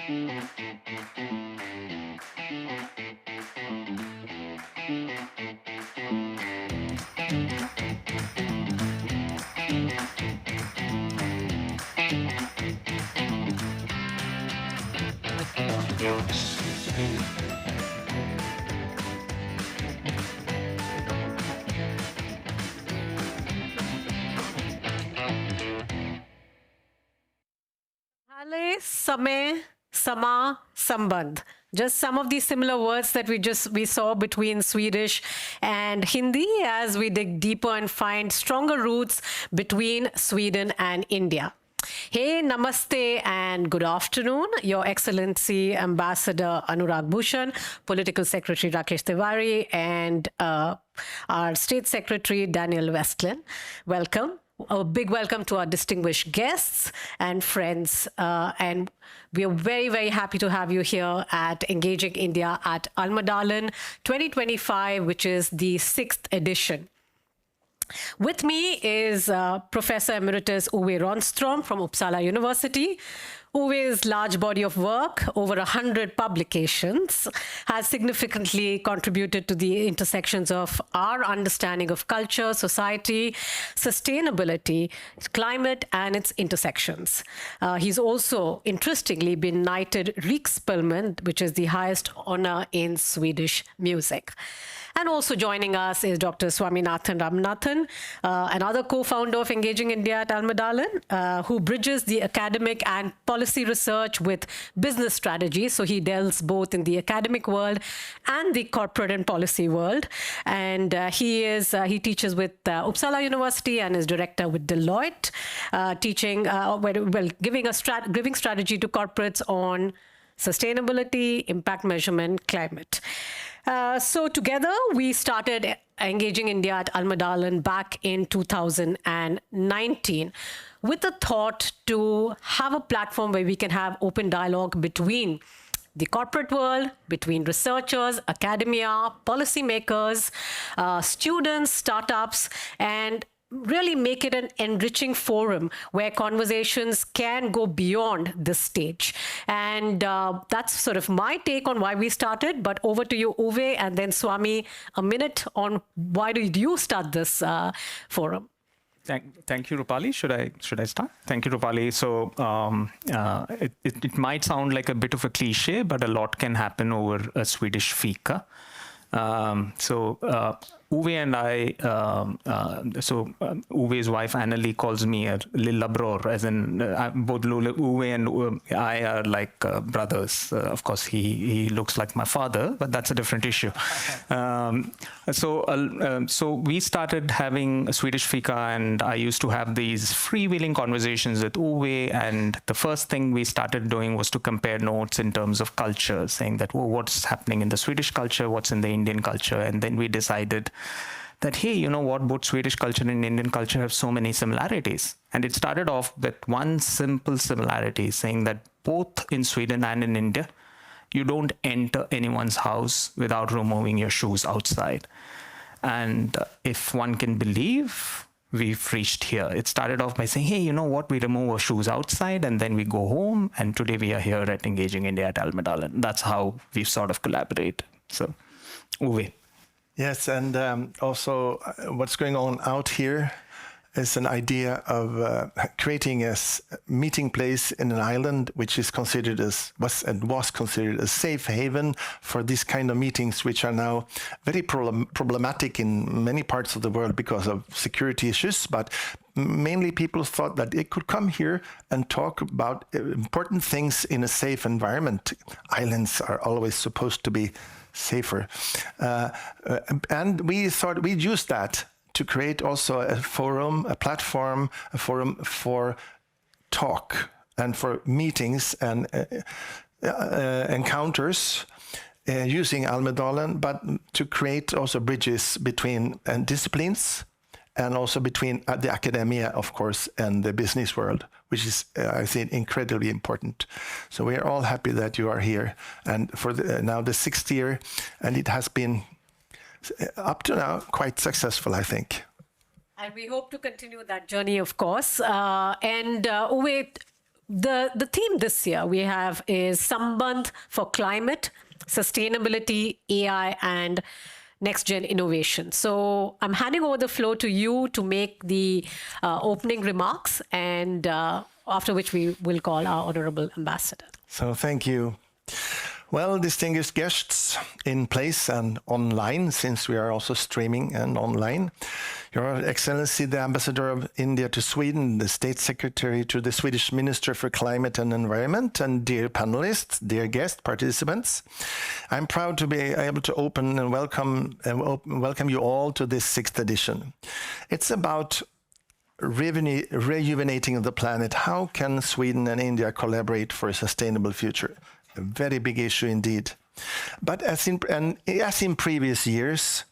Hale, Samay, Sama, Sambandh. Just some of these similar words that we saw between Swedish and Hindi as we dig deeper and find stronger roots between Sweden and India. Hey, namaste and good afternoon. Your Excellency Ambassador Anurag Bhushan, Political Secretary Rakesh Tiwari, and our State Secretary Daniel Westlin. Welcome. A big welcome to our distinguished guests and friends. And we are very, very happy to have you here at Engaging India at Almadalen 2025, which is the 6th edition. With me is Professor Emeritus Uwe Ronstrom from Uppsala University. Uwe's large body of work, over 100 publications, has significantly contributed to the intersections of our understanding of culture, society, sustainability, climate, and its intersections. He's also, interestingly, been knighted Riksspelman, which is the highest honor in Swedish music. And also joining us is Dr. Swaminathan Ramanathan, another co-founder of Engaging India at Almadalen, who bridges the academic and policy research with business strategy. So he delves both in the academic world and the corporate and policy world. And he teaches with Uppsala University and is director with Deloitte, giving strategy to corporates on sustainability, impact measurement, climate. So together we started Engaging India at Almadalen back in 2019 with the thought to have a platform where we can have open dialogue between the corporate world, between researchers, academia, policymakers, students, startups, and really make it an enriching forum where conversations can go beyond this stage. And that's sort of my take on why we started. But over to you, Uwe, and then Swami, a minute on why did you start this forum? Thank you, Rupali. Should I start? Thank you, Rupali. So it might sound like a bit of a cliche, but a lot can happen over a Swedish fika. Uwe and I, Uwe's wife Anneli calls me a lilla bror, as in both Uwe and I are like brothers. Of course, he looks like my father, but that's a different issue. So we started having a Swedish fika, and I used to have these freewheeling conversations with Uwe. And the first thing we started doing was to compare notes in terms of culture, saying that, oh, what's happening in the Swedish culture, what's in the Indian culture, and then we decided that, hey, you know what, both Swedish culture and Indian culture have so many similarities. And it started off with one simple similarity, saying that both in Sweden and in India, you don't enter anyone's house without removing your shoes outside. And if one can believe, we've reached here. It started off by saying, hey, you know what, we remove our shoes outside and then we go home. And today we are here at Engaging India at Almadalen. That's how we sort of collaborate. So, Uwe. Yes, and also what's going on out here is an idea of creating a meeting place in an island which is considered was considered a safe haven for these kind of meetings, which are now very problematic in many parts of the world because of security issues. But mainly people thought that they could come here and talk about important things in a safe environment. Islands are always supposed to be safer. And we thought we'd use that to create also a forum, a platform, a forum for talk and for meetings and encounters using Almadalen, but to create also bridges between disciplines and also between the academia, of course, and the business world, which is, I think, incredibly important. So we are all happy that you are here. And for now the 6th year, and it has been, up to now, quite successful, I think. And we hope to continue that journey, of course. Uwe, the theme this year we have is Sambandh for climate, sustainability, AI, and next gen innovation. So I'm handing over the floor to you to make the opening remarks, and after which we will call our honorable ambassador. So thank you. Well, distinguished guests in place and online, since we are also streaming and online, Your Excellency, the Ambassador of India to Sweden, the State Secretary to the Swedish Minister for Climate and Environment, and dear panelists, dear guest participants, I'm proud to be able to open and welcome you all to this 6th edition. It's about rejuvenating the planet. How can Sweden and India collaborate for a sustainable future? A very big issue indeed. But as in previous years,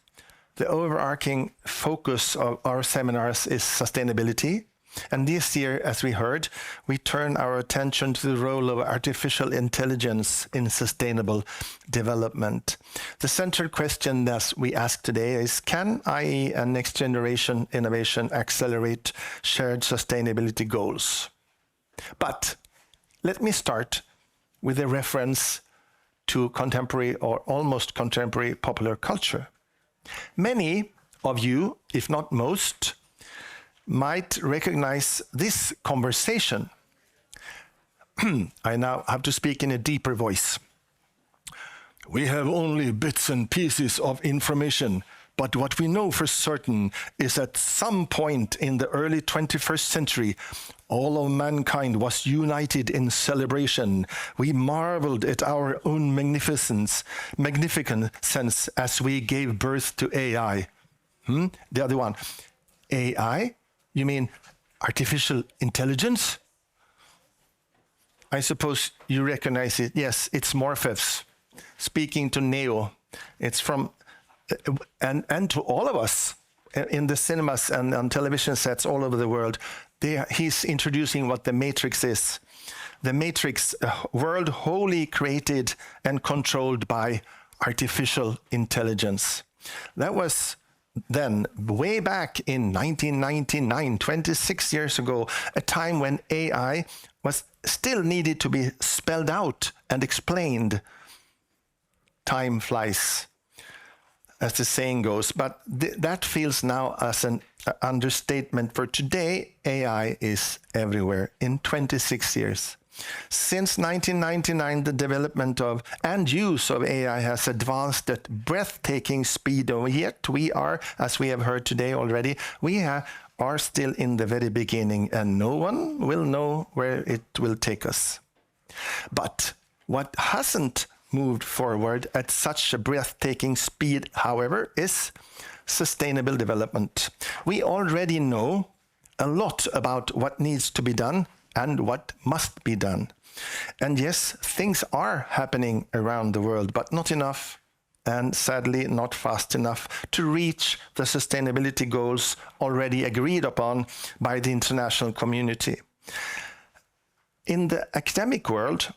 the overarching focus of our seminars is sustainability. And this year, as we heard, we turn our attention to the role of artificial intelligence in sustainable development. The central question that we ask today is, can AI and next generation innovation accelerate shared sustainability goals? But let me start with a reference to contemporary or almost contemporary popular culture. Many of you, if not most, might recognize this conversation. I now have to speak in a deeper voice. We have only bits and pieces of information, but what we know for certain is at some point in the early 21st century, all of mankind was united in celebration. We marveled at our own magnificence as we gave birth to AI. The other one, AI? You mean artificial intelligence? I suppose you recognize it. Yes, it's Morpheus speaking to Neo. It's from, and to all of us in the cinemas and on television sets all over the world. He's introducing what the Matrix is. The Matrix, a world wholly created and controlled by artificial intelligence. That was then, way back in 1999, 26 years ago, a time when AI was still needed to be spelled out and explained. Time flies, as the saying goes, but that feels now as an understatement. For today, AI is everywhere in 26 years. Since 1999, the development of and use of AI has advanced at breathtaking speed, yet we are, as we have heard today already, are still in the very beginning, and no one will know where it will take us. But what hasn't moved forward at such a breathtaking speed, however, is sustainable development. We already know a lot about what needs to be done and what must be done. And yes, things are happening around the world, but not enough, and sadly not fast enough to reach the sustainability goals already agreed upon by the international community. In the academic world,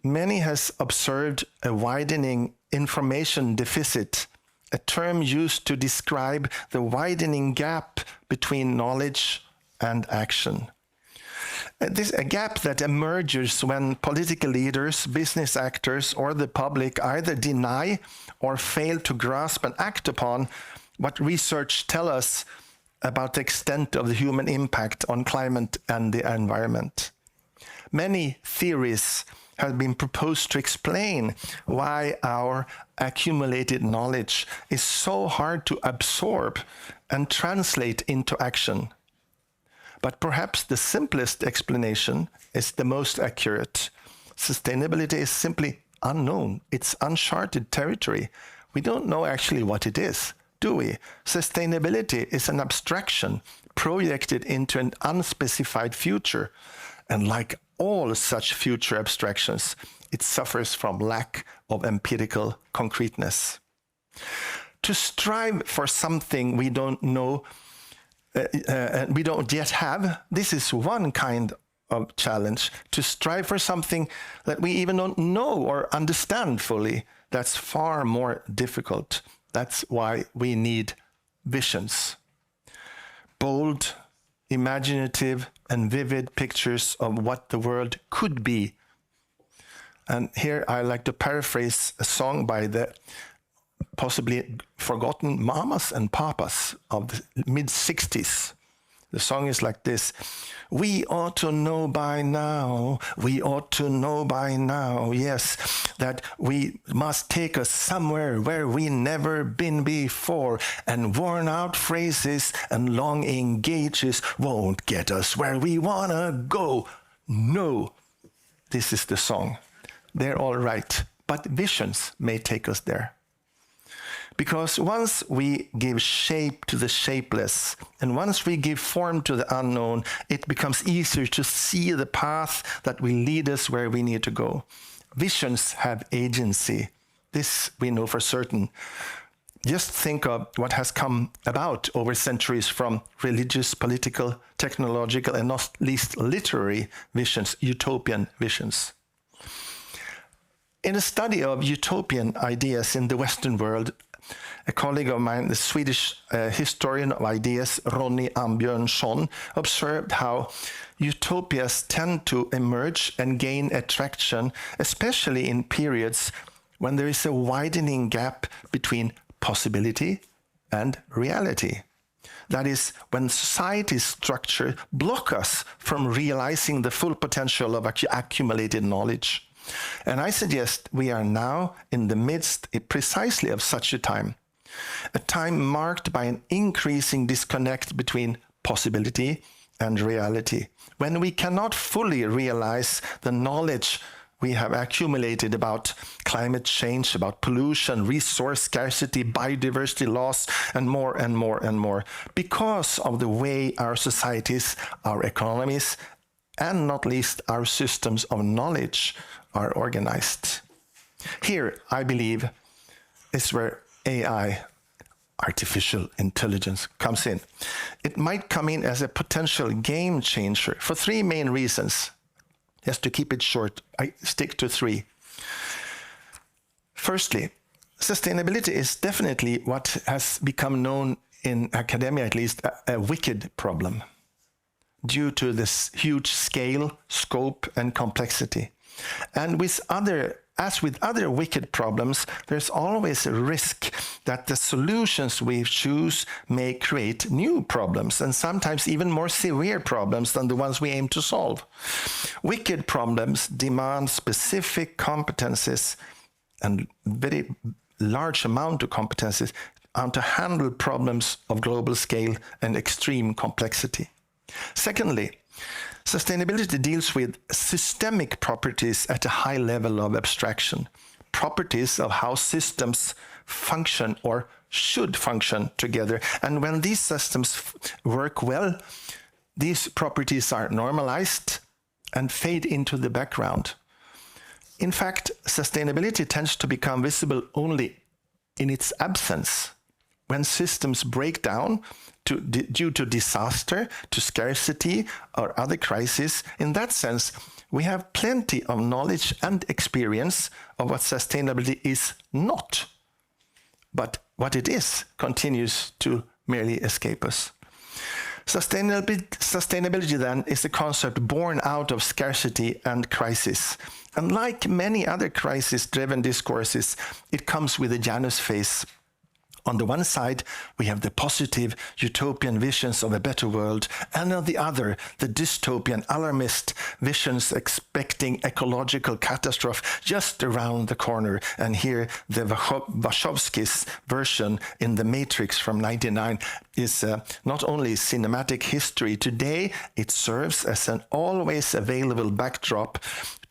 many has observed a widening information deficit, a term used to describe the widening gap between knowledge and action. This a gap that emerges when political leaders, business actors, or the public either deny or fail to grasp and act upon what research tells us about the extent of the human impact on climate and the environment. Many theories have been proposed to explain why our accumulated knowledge is so hard to absorb and translate into action. But perhaps the simplest explanation is the most accurate. Sustainability is simply unknown. It's uncharted territory. We don't know actually what it is, do we? Sustainability is an abstraction projected into an unspecified future. And like all such future abstractions, it suffers from lack of empirical concreteness. To strive for something we don't know, we don't yet have, this is one kind of challenge. To strive for something that we even don't know or understand fully, that's far more difficult. That's why we need visions. Bold, imaginative and vivid pictures of what the world could be. And here I like to paraphrase a song by the possibly forgotten mamas and papas of the mid-60s. The song is like this. We ought to know by now, we ought to know by now, yes, that we must take us somewhere where we never been before, and worn out phrases and long engages won't get us where we wanna go. No, this is the song. They're all right, but visions may take us there. Because once we give shape to the shapeless, and once we give form to the unknown, it becomes easier to see the path that will lead us where we need to go. Visions have agency. This we know for certain. Just think of what has come about over centuries from religious, political, technological, and not least literary visions, utopian visions. In a study of utopian ideas in the Western world, a colleague of mine, the Swedish historian of ideas, Ronny Ambjörnsson, observed how utopias tend to emerge and gain attraction, especially in periods when there is a widening gap between possibility and reality. That is, when society's structure blocks us from realizing the full potential of accumulated knowledge. And I suggest we are now in the midst precisely of such a time marked by an increasing disconnect between possibility and reality, when we cannot fully realize the knowledge we have accumulated about climate change, about pollution, resource scarcity, biodiversity loss, and more and more and more, because of the way our societies, our economies, and not least our systems of knowledge are organized. Here, I believe, is where AI, artificial intelligence, comes in. It might come in as a potential game changer for three main reasons. Just to keep it short, I stick to three. Firstly, sustainability is definitely what has become known in academia, at least, a wicked problem due to this huge scale, scope, and complexity. And as with other wicked problems, there's always a risk that the solutions we choose may create new problems, and sometimes even more severe problems than the ones we aim to solve. Wicked problems demand specific competences and very large amount of competences to handle problems of global scale and extreme complexity. Secondly, sustainability deals with systemic properties at a high level of abstraction, properties of how systems function or should function together. And when these systems work well, these properties are normalized and fade into the background. In fact, sustainability tends to become visible only in its absence. When systems break down due to disaster, to scarcity, or other crises, in that sense, we have plenty of knowledge and experience of what sustainability is not. But what it is continues to merely escape us. Sustainability then is a concept born out of scarcity and crisis. And like many other crisis-driven discourses, it comes with a Janus face. On the one side, we have the positive utopian visions of a better world, and on the other, the dystopian alarmist visions expecting ecological catastrophe just around the corner. And here, the Wachowski's version in The Matrix from 1999 is not only cinematic history today, it serves as an always available backdrop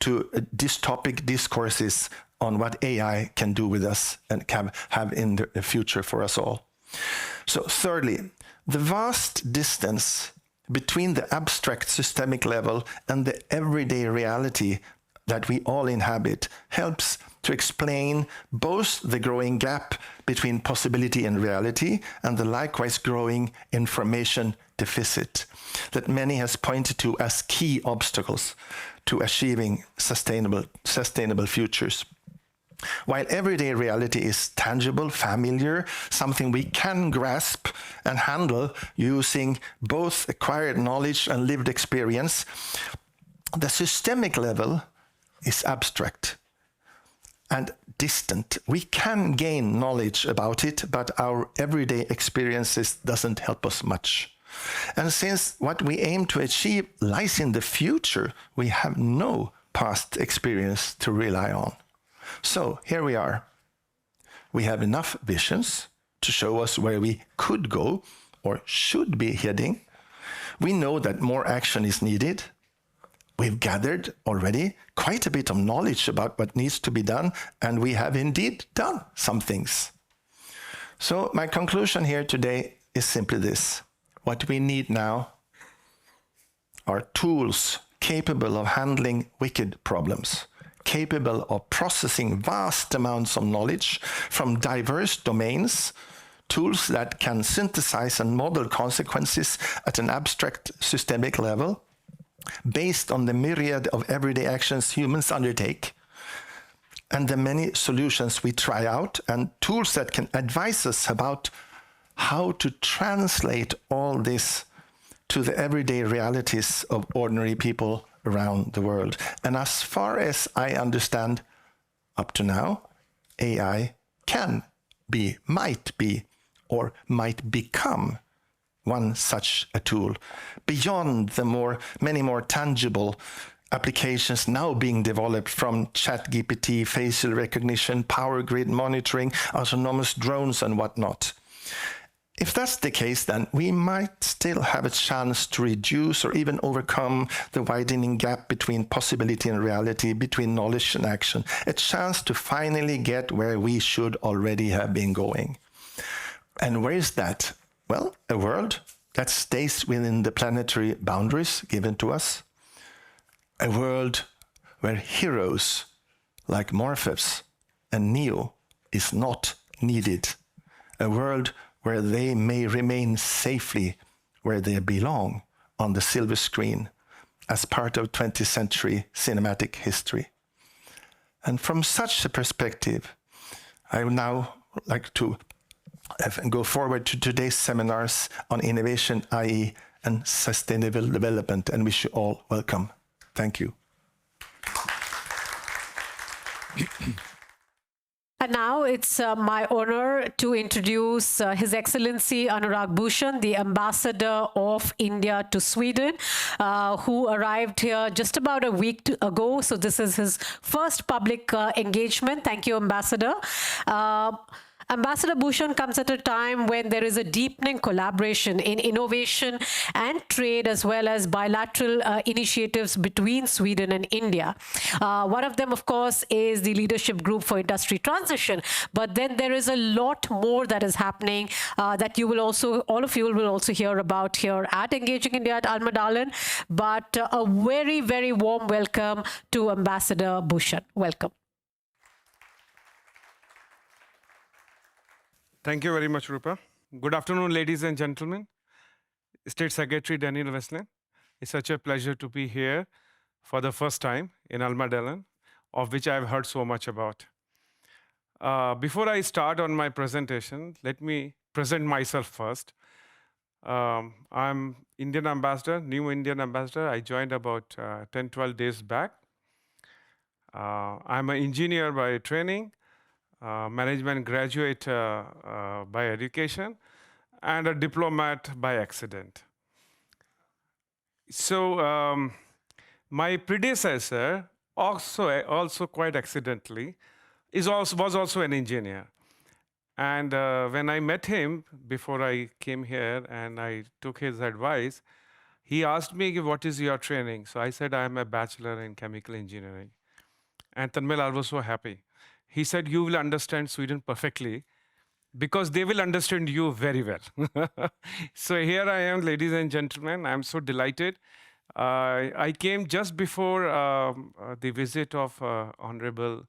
to dystopic discourses on what AI can do with us and can have in the future for us all. So thirdly, the vast distance between the abstract systemic level and the everyday reality that we all inhabit helps to explain both the growing gap between possibility and reality and the likewise growing information deficit that many has pointed to as key obstacles to achieving sustainable futures. While everyday reality is tangible, familiar, something we can grasp and handle using both acquired knowledge and lived experience, the systemic level is abstract and distant. We can gain knowledge about it, but our everyday experiences doesn't help us much. And since what we aim to achieve lies in the future, we have no past experience to rely on. So here we are. We have enough visions to show us where we could go or should be heading. We know that more action is needed. We've gathered already quite a bit of knowledge about what needs to be done, and we have indeed done some things. So my conclusion here today is simply this. What we need now are tools capable of handling wicked problems, capable of processing vast amounts of knowledge from diverse domains, tools that can synthesize and model consequences at an abstract systemic level, based on the myriad of everyday actions humans undertake, and the many solutions we try out, and tools that can advise us about how to translate all this to the everyday realities of ordinary people around the world. And as far as I understand, up to now, AI can be, might be, or might become one such a tool, beyond the many more tangible applications now being developed from ChatGPT, facial recognition, power grid monitoring, autonomous drones, and whatnot. If that's the case, then we might still have a chance to reduce or even overcome the widening gap between possibility and reality, between knowledge and action, a chance to finally get where we should already have been going. And where is that? Well, a world that stays within the planetary boundaries given to us, a world where heroes like Morpheus and Neo is not needed, a world where they may remain safely where they belong on the silver screen as part of 20th century cinematic history. And from such a perspective, I would now like to go forward to today's seminars on innovation, IE, and sustainable development, and wish you all welcome. Thank you. And now it's my honor to introduce His Excellency Anurag Bhushan, the Ambassador of India to Sweden, who arrived here just about a week ago. So this is his first public engagement. Thank you, Ambassador. Ambassador Bhushan comes at a time when there is a deepening collaboration in innovation and trade, as well as bilateral initiatives between Sweden and India. One of them, of course, is the Leadership Group for Industry Transition. But then there is a lot more that is happening that you will also, all of you will also hear about here at Engaging India at Almadalen. But a very, very warm welcome to Ambassador Bhushan. Welcome. Thank you very much, Rupa. Good afternoon, ladies and gentlemen. State Secretary Daniel Westland. It's such a pleasure to be here for the first time in Almadalen, of which I've heard so much about. Before I start on my presentation, let me present myself first. I'm Indian ambassador, new Indian ambassador. I joined about 10, 12 days back. I'm an engineer by training, management graduate by education, and a diplomat by accident. So my predecessor, also quite accidentally, was also an engineer. And when I met him before I came here and I took his advice, he asked me, what is your training? So I said, I am a bachelor in chemical engineering. And Tanmay was so happy. He said, you will understand Sweden perfectly because they will understand you very well. So here I am, ladies and gentlemen. I'm so delighted. I came just before the visit of Honorable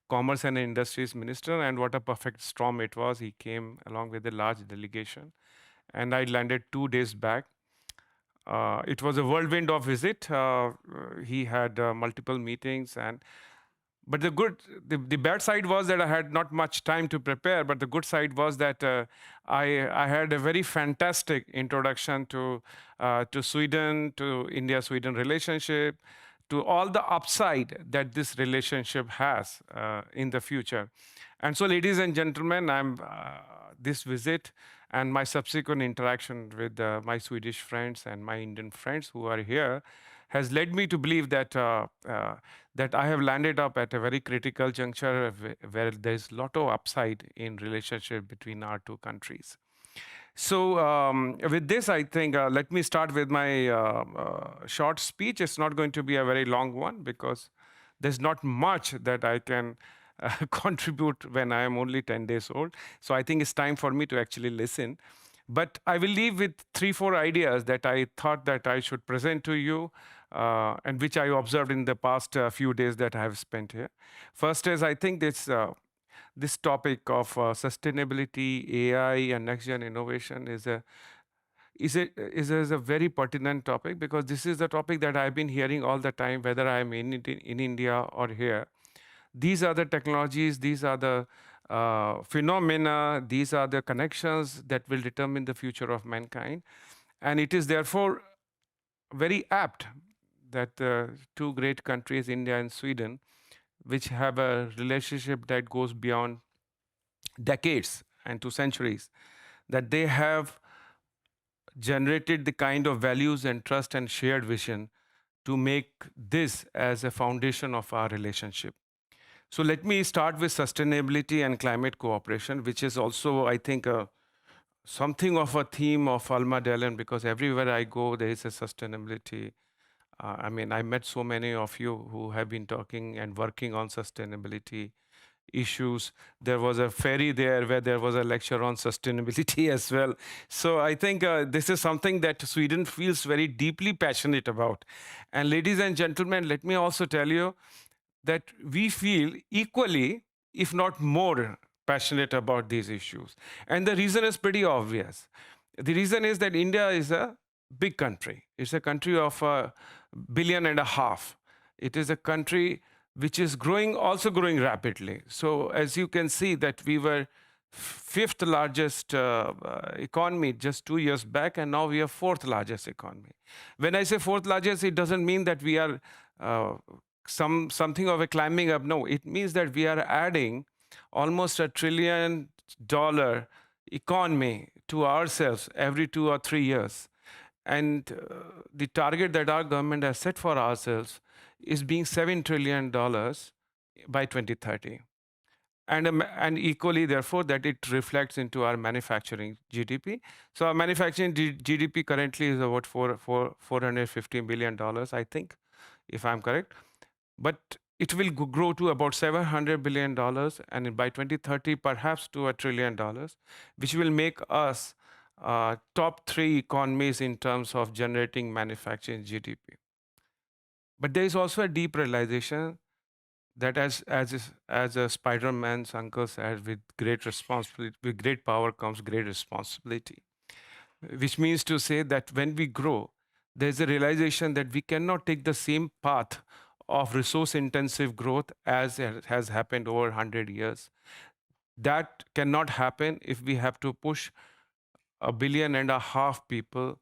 Commerce and Industries Minister, and what a perfect storm it was. He came along with a large delegation, and I landed 2 days back. It was a whirlwind of visit. He had multiple meetings, But the bad side was that I had not much time to prepare. But the good side was that I had a very fantastic introduction to Sweden, to India-Sweden relationship, to all the upside that this relationship has in the future. And so, ladies and gentlemen, this visit and my subsequent interaction with my Swedish friends and my Indian friends who are here has led me to believe that that I have landed up at a very critical juncture where there's a lot of upside in relationship between our two countries. So with this, I think let me start with my short speech. It's not going to be a very long one because there's not much that I can contribute when I am only 10 days old. So I think it's time for me to actually listen. But I will leave with 3-4 ideas that I thought that I should present to you and which I observed in the past few days that I have spent here. First is, I think this topic of sustainability, AI, and next-gen innovation is a very pertinent topic because this is the topic that I've been hearing all the time, whether I'm in India or here. These are the technologies, these are the phenomena, these are the connections that will determine the future of mankind. And it is therefore very apt that the two great countries, India and Sweden, which have a relationship that goes beyond decades and to centuries, that they have generated the kind of values and trust and shared vision to make this as a foundation of our relationship. So let me start with sustainability and climate cooperation, which is also, I think, something of a theme of Alma Dellen, because everywhere I go, there is a sustainability. I mean, I met so many of you who have been talking and working on sustainability issues. There was a ferry there where there was a lecture on sustainability as well. So I think this is something that Sweden feels very deeply passionate about. And ladies and gentlemen, let me also tell you that we feel equally, if not more, passionate about these issues. And the reason is pretty obvious. The reason is that India is a big country. It's a country of 1.5 billion. It is a country which is also growing rapidly. So as you can see that we were 5th largest economy just 2 years back, and now we are 4th largest economy. When I say 4th largest, it doesn't mean that we are something of a climbing up. No, it means that we are adding almost $1 trillion economy to ourselves every 2 or 3 years. And the target that our government has set for ourselves is being $7 trillion by 2030. And equally, therefore, that it reflects into our manufacturing GDP. So our manufacturing GDP currently is about $450 billion, I think, if I'm correct. But it will grow to about $700 billion, and by 2030, perhaps to $1 trillion, which will make us top 3 economies in terms of generating manufacturing GDP. But there is also a deep realization that as a Spider-Man's uncle said, with great responsibility, with great power comes great responsibility. Which means to say that when we grow, there's a realization that we cannot take the same path of resource-intensive growth as has happened over 100 years. That cannot happen if we have to push 1.5 billion people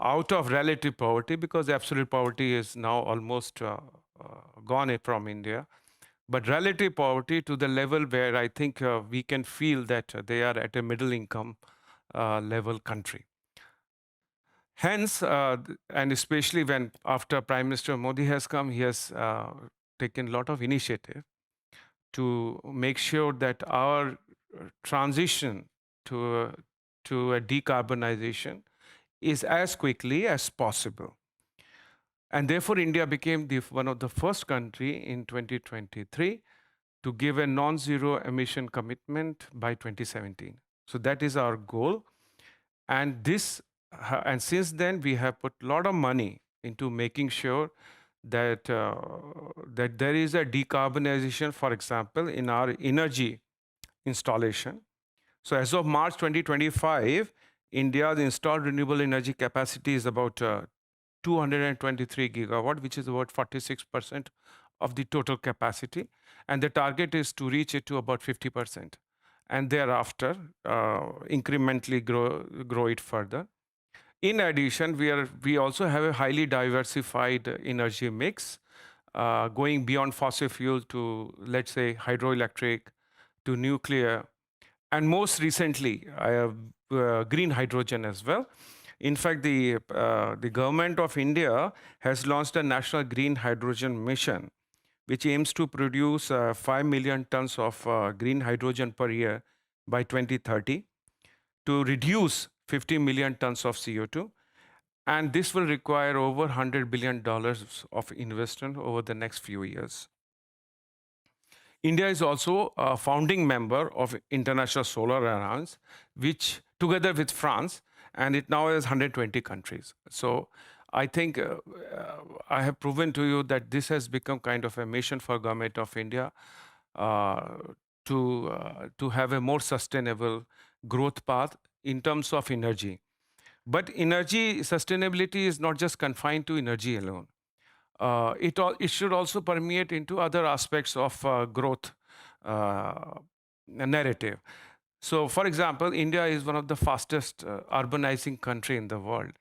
out of relative poverty, because absolute poverty is now almost gone from India. But relative poverty to the level where I think we can feel that they are at a middle income level country. Hence, and especially when after Prime Minister Modi has come, he has taken a lot of initiative to make sure that our transition to a decarbonization is as quickly as possible. And therefore, India became one of the first country in 2023 to give a non-zero emission commitment by 2017. So that is our goal. And since then, we have put a lot of money into making sure that that there is a decarbonization, for example, in our energy installation. So as of March 2025, India's installed renewable energy capacity is about 223 gigawatt, which is about 46% of the total capacity, and the target is to reach it to about 50%, and thereafter incrementally grow it further. In addition, we also have a highly diversified energy mix, going beyond fossil fuel to, let's say, hydroelectric, to nuclear, and most recently, green hydrogen as well. In fact, the government of India has launched a national green hydrogen mission, which aims to produce 5 million tons of green hydrogen per year by 2030 to reduce 50 million tons of CO2. And this will require over $100 billion of investment over the next few years. India is also a founding member of International Solar Alliance, which together with France, and it now has 120 countries. So I think I have proven to you that this has become kind of a mission for government of India to have a more sustainable growth path in terms of energy. But energy sustainability is not just confined to energy alone. It should also permeate into other aspects of growth narrative. So, for example, India is one of the fastest urbanizing country in the world.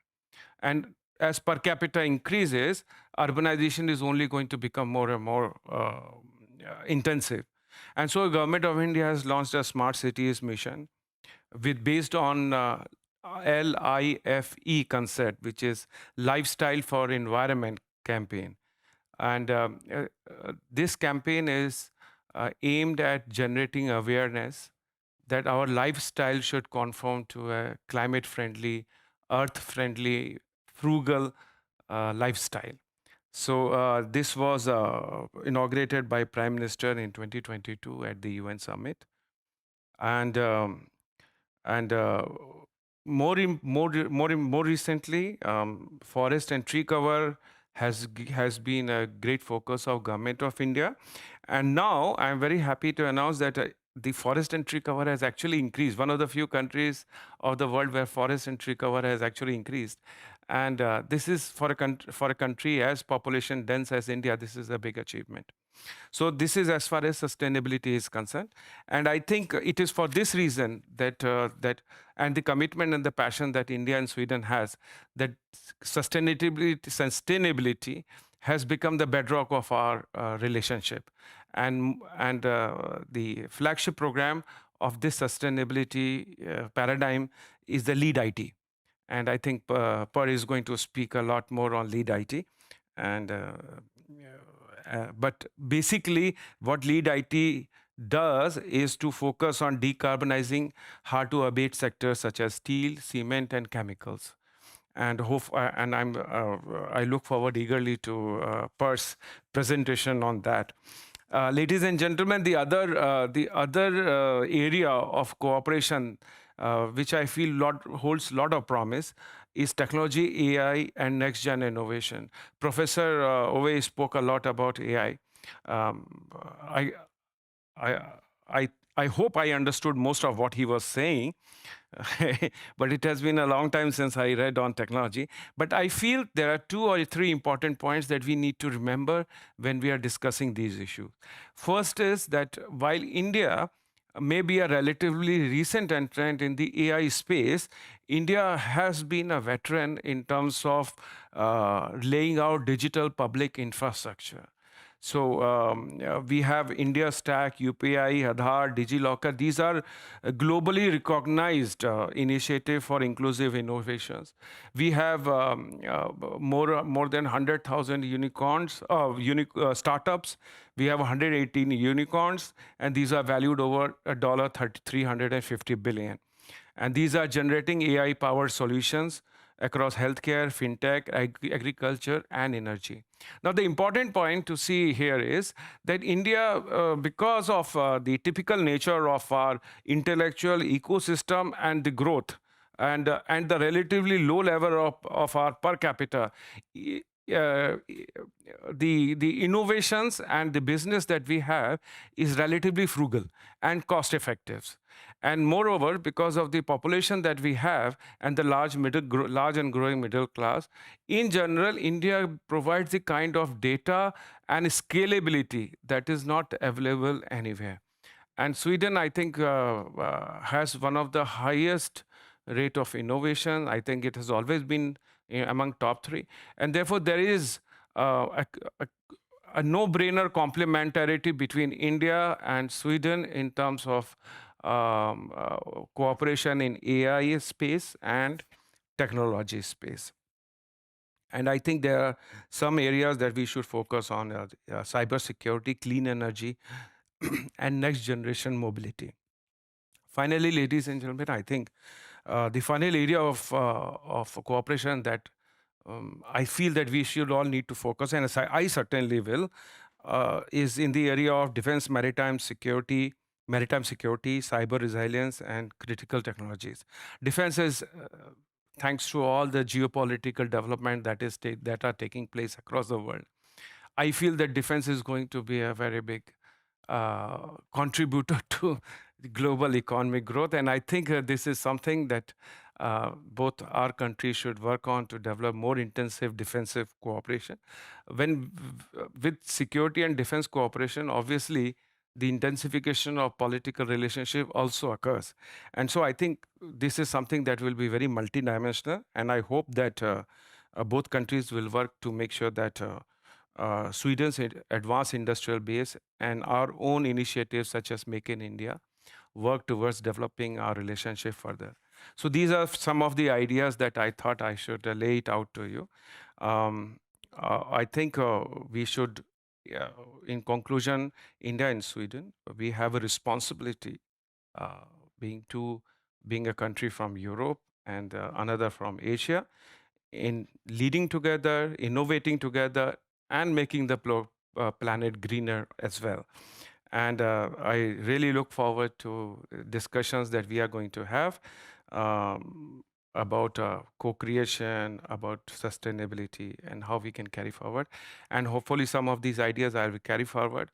And as per capita increases, urbanization is only going to become more and more intensive. And so the government of India has launched a smart cities mission based on LIFE concept, which is Lifestyle for Environment campaign. And this campaign is aimed at generating awareness that our lifestyle should conform to a climate-friendly, earth-friendly, frugal lifestyle. So this was inaugurated by Prime Minister in 2022 at the UN summit. And more recently, forest and tree cover has been a great focus of Government of India. And now I'm very happy to announce that the forest and tree cover has actually increased. One of the few countries of the world where forest and tree cover has actually increased. And this is for a country as population dense as India, this is a big achievement. So this is as far as sustainability is concerned. And I think it is for this reason that, and the commitment and the passion that India and Sweden has, that sustainability has become the bedrock of our relationship. And the flagship program of this sustainability paradigm is the LEAD IT. And I think Per is going to speak a lot more on LEAD IT. And but basically, what LEAD IT does is to focus on decarbonizing hard-to-abate sectors such as steel, cement, and chemicals. And I look forward eagerly to Per's presentation on that. Ladies and gentlemen, the other area of cooperation, which I feel holds a lot of promise, is technology, AI, and next-gen innovation. Professor Ove spoke a lot about AI. I hope I understood most of what he was saying, but it has been a long time since I read on technology. But I feel there are 2 or 3 important points that we need to remember when we are discussing these issues. First is that while India may be a relatively recent entrant in the AI space, India has been a veteran in terms of laying out digital public infrastructure. So we have India Stack, UPI, Aadhaar, DigiLocker. These are globally recognized initiative for inclusive innovations. We have more than 100,000 unicorns, startups. We have 118 unicorns, and these are valued over $350 billion. And these are generating AI-powered solutions across healthcare, fintech, agriculture, and energy. Now, the important point to see here is that India, because of the typical nature of our intellectual ecosystem and the growth, and the relatively low level of our per capita, the innovations and the business that we have is relatively frugal and cost effective. And moreover, because of the population that we have and the large and growing middle class, in general, India provides the kind of data and scalability that is not available anywhere. And Sweden, I think, has one of the highest rate of innovation. I think it has always been among top 3. And therefore, there is a no-brainer complementarity between India and Sweden in terms of cooperation in AI space and technology space. And I think there are some areas that we should focus on: cybersecurity, clean energy, and next generation mobility. Finally, ladies and gentlemen, I think the final area of cooperation that I feel that we should all need to focus, and I certainly will, is in the area of defense, maritime security, cyber resilience, and critical technologies. Defense is, thanks to all the geopolitical development that are taking place across the world, I feel that defense is going to be a very big contributor to the global economic growth. And I think this is something that both our countries should work on to develop more intensive defensive cooperation. With security and defense cooperation, obviously, the intensification of political relationship also occurs. And so I think this is something that will be very multidimensional. And I hope that both countries will work to make sure that Sweden's advanced industrial base and our own initiatives such as Make in India work towards developing our relationship further. So these are some of the ideas that I thought I should lay it out to you. I think we should, in conclusion, India and Sweden, we have a responsibility, being a country from Europe and another from Asia, in leading together, innovating together, and making the planet greener as well. And I really look forward to discussions that we are going to have about co-creation, about sustainability, and how we can carry forward. And hopefully some of these ideas I will carry forward.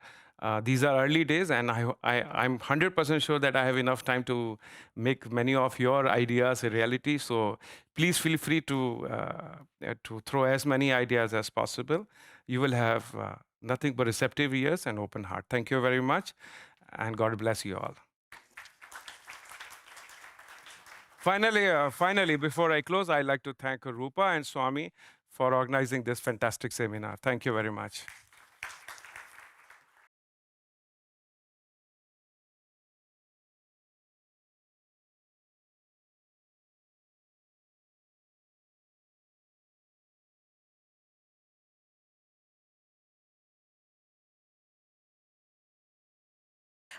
These are early days, and I'm 100% sure that I have enough time to make many of your ideas a reality. So please feel free to throw as many ideas as possible. You will have nothing but receptive ears and open heart. Thank you very much, and God bless you all. Finally, before I close, I'd like to thank Rupa and Swami for organizing this fantastic seminar. Thank you very much.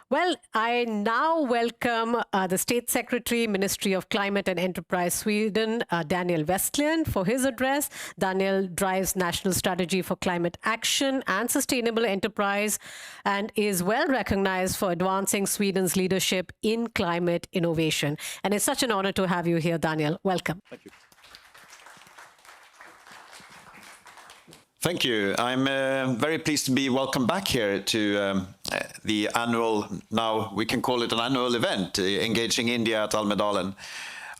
Well, I now welcome the State Secretary, Ministry of Climate and Enterprise, Sweden, Daniel Westlund, for his address. Daniel drives national strategy for climate action and sustainable enterprise and is well recognized for advancing Sweden's leadership in climate innovation. And it's such an honor to have you here, Daniel. Welcome. Thank you. Thank you. I'm very pleased to be welcome back here to the annual, now we can call it an annual event, Engaging India at Almedalen.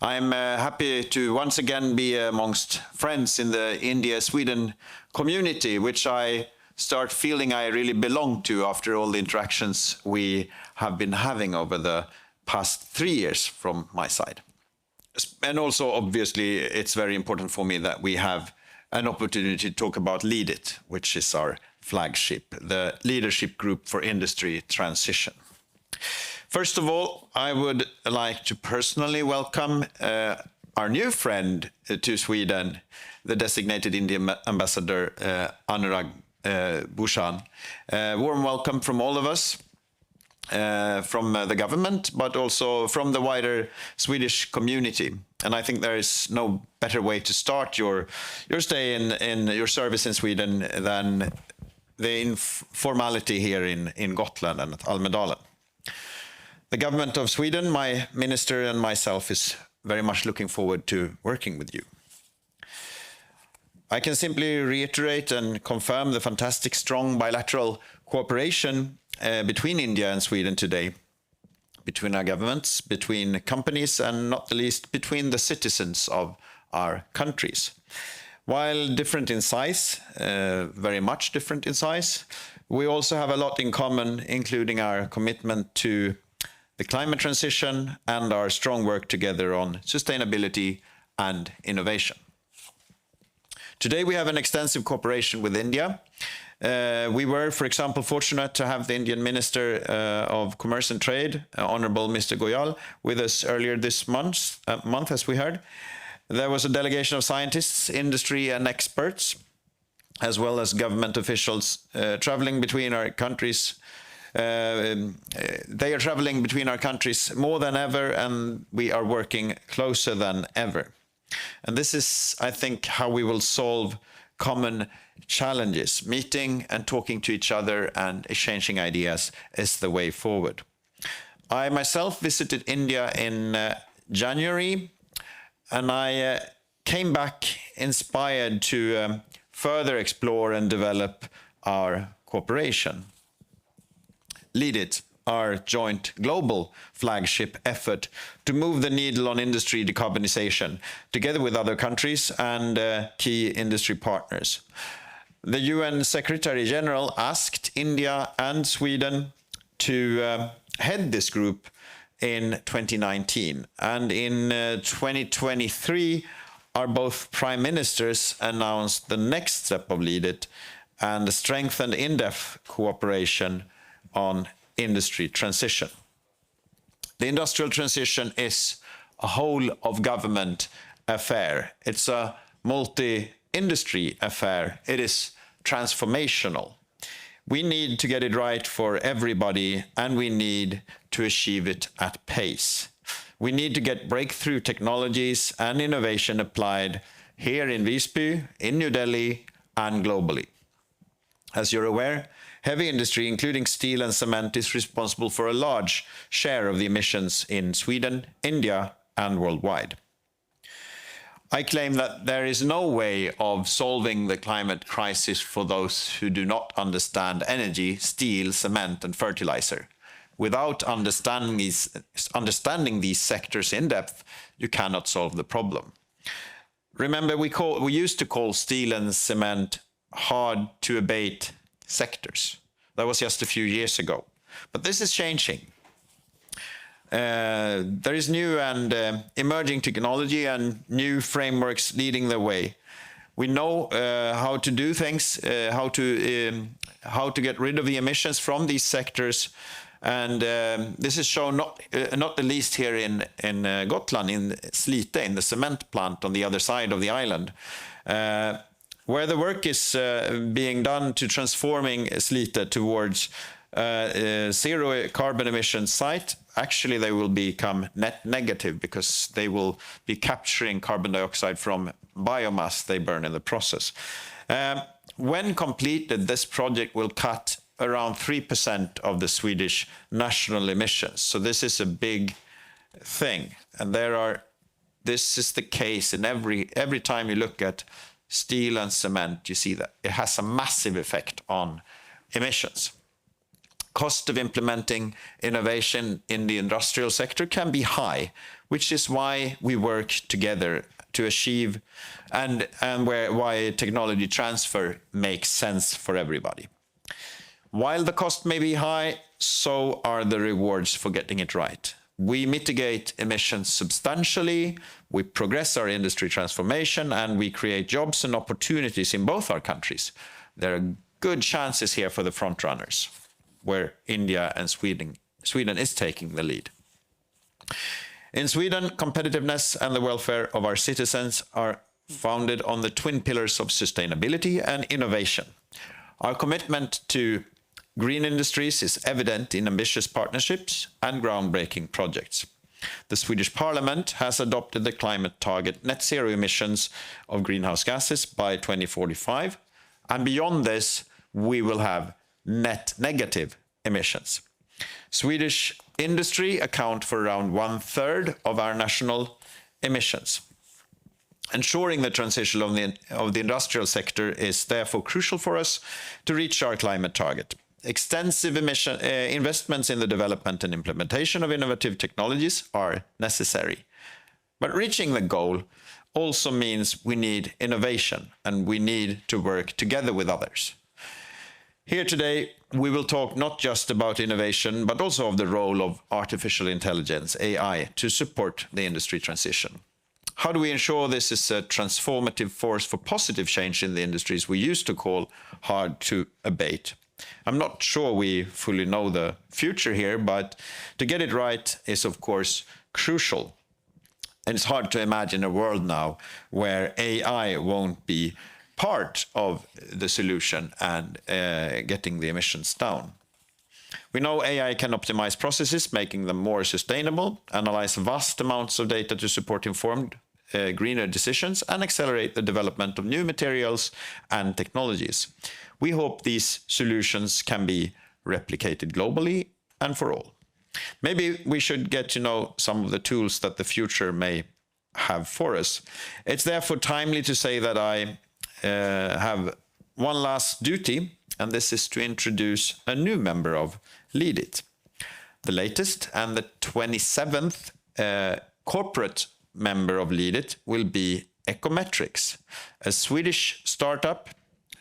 I'm happy to once again be amongst friends in the India-Sweden community, which I start feeling I really belong to after all the interactions we have been having over the past 3 years from my side. And also, obviously, it's very important for me that we have an opportunity to talk about Lead It, which is our flagship, the leadership group for industry transition. First of all, I would like to personally welcome our new friend to Sweden, the designated Indian ambassador, Anurag Bhushan. Warm welcome from all of us, from the government, but also from the wider Swedish community. And I think there is no better way to start your stay in your service in Sweden than the informality here in Gotland and at Almedalen. The government of Sweden, my minister and myself is very much looking forward to working with you. I can simply reiterate and confirm the fantastic strong bilateral cooperation between India and Sweden today, between our governments, between companies, and not the least between the citizens of our countries. While different in size, very much different in size, we also have a lot in common, including our commitment to the climate transition and our strong work together on sustainability and innovation. Today we have an extensive cooperation with India. We were, for example, fortunate to have the Indian Minister of Commerce and Trade, Honorable Mr. Goyal, with us earlier this month, as we heard. There was a delegation of scientists, industry and experts, as well as government officials traveling between our countries. They are traveling between our countries more than ever, and we are working closer than ever. And this is, I think, how we will solve common challenges. Meeting and talking to each other and exchanging ideas is the way forward. I myself visited India in January, and I came back inspired to further explore and develop our cooperation. Lead it, our joint global flagship effort to move the needle on industry decarbonization, together with other countries and key industry partners. The UN Secretary General asked India and Sweden to head this group in 2019. And in 2023, our both prime ministers announced the next step of Lead It and the strengthened in-depth cooperation on industry transition. The industrial transition is a whole of government affair. It's a multi-industry affair. It is transformational. We need to get it right for everybody, and we need to achieve it at pace. We need to get breakthrough technologies and innovation applied here in Visby, in New Delhi, and globally. As you're aware, heavy industry, including steel and cement, is responsible for a large share of the emissions in Sweden, India, and worldwide. I claim that there is no way of solving the climate crisis for those who do not understand energy, steel, cement, and fertilizer. Without understanding these sectors in depth, you cannot solve the problem. Remember, we used to call steel and cement hard to abate sectors. That was just a few years ago. But this is changing. There is new and emerging technology and new frameworks leading the way. We know how to do things, how to get rid of the emissions from these sectors, and this is shown not the least here in Gotland, in Slite, in the cement plant on the other side of the island, where the work is being done to transforming Slite towards zero carbon emission site. Actually, they will become net negative because they will be capturing carbon dioxide from biomass they burn in the process. When completed, this project will cut around 3% of the Swedish national emissions. So this is a big thing. And this is the case in every time you look at steel and cement, you see that it has a massive effect on emissions. Cost of implementing innovation in the industrial sector can be high, which is why we work together to achieve and why technology transfer makes sense for everybody. While the cost may be high, so are the rewards for getting it right. We mitigate emissions substantially, we progress our industry transformation, and we create jobs and opportunities in both our countries. There are good chances here for the front runners, where India and Sweden is taking the lead. In Sweden, competitiveness and the welfare of our citizens are founded on the twin pillars of sustainability and innovation. Our commitment to green industries is evident in ambitious partnerships and groundbreaking projects. The Swedish Parliament has adopted the climate target net zero emissions of greenhouse gases by 2045, and beyond this, we will have net negative emissions. Swedish industry account for around 1/3 of our national emissions. Ensuring the transition of the industrial sector is therefore crucial for us to reach our climate target. Extensive investments in the development and implementation of innovative technologies are necessary. But reaching the goal also means we need innovation and we need to work together with others. Here today, we will talk not just about innovation, but also of the role of artificial intelligence, AI, to support the industry transition. How do we ensure this is a transformative force for positive change in the industries we used to call hard to abate? I'm not sure we fully know the future here, but to get it right is, of course, crucial. And it's hard to imagine a world now where AI won't be part of the solution and getting the emissions down. We know AI can optimize processes, making them more sustainable, analyze vast amounts of data to support informed, greener decisions, and accelerate the development of new materials and technologies. We hope these solutions can be replicated globally and for all. Maybe we should get to know some of the tools that the future may have for us. It's therefore timely to say that I have one last duty, and this is to introduce a new member of Lead It. The latest and the 27th corporate member of Lead It will be Ecometrics, a Swedish startup,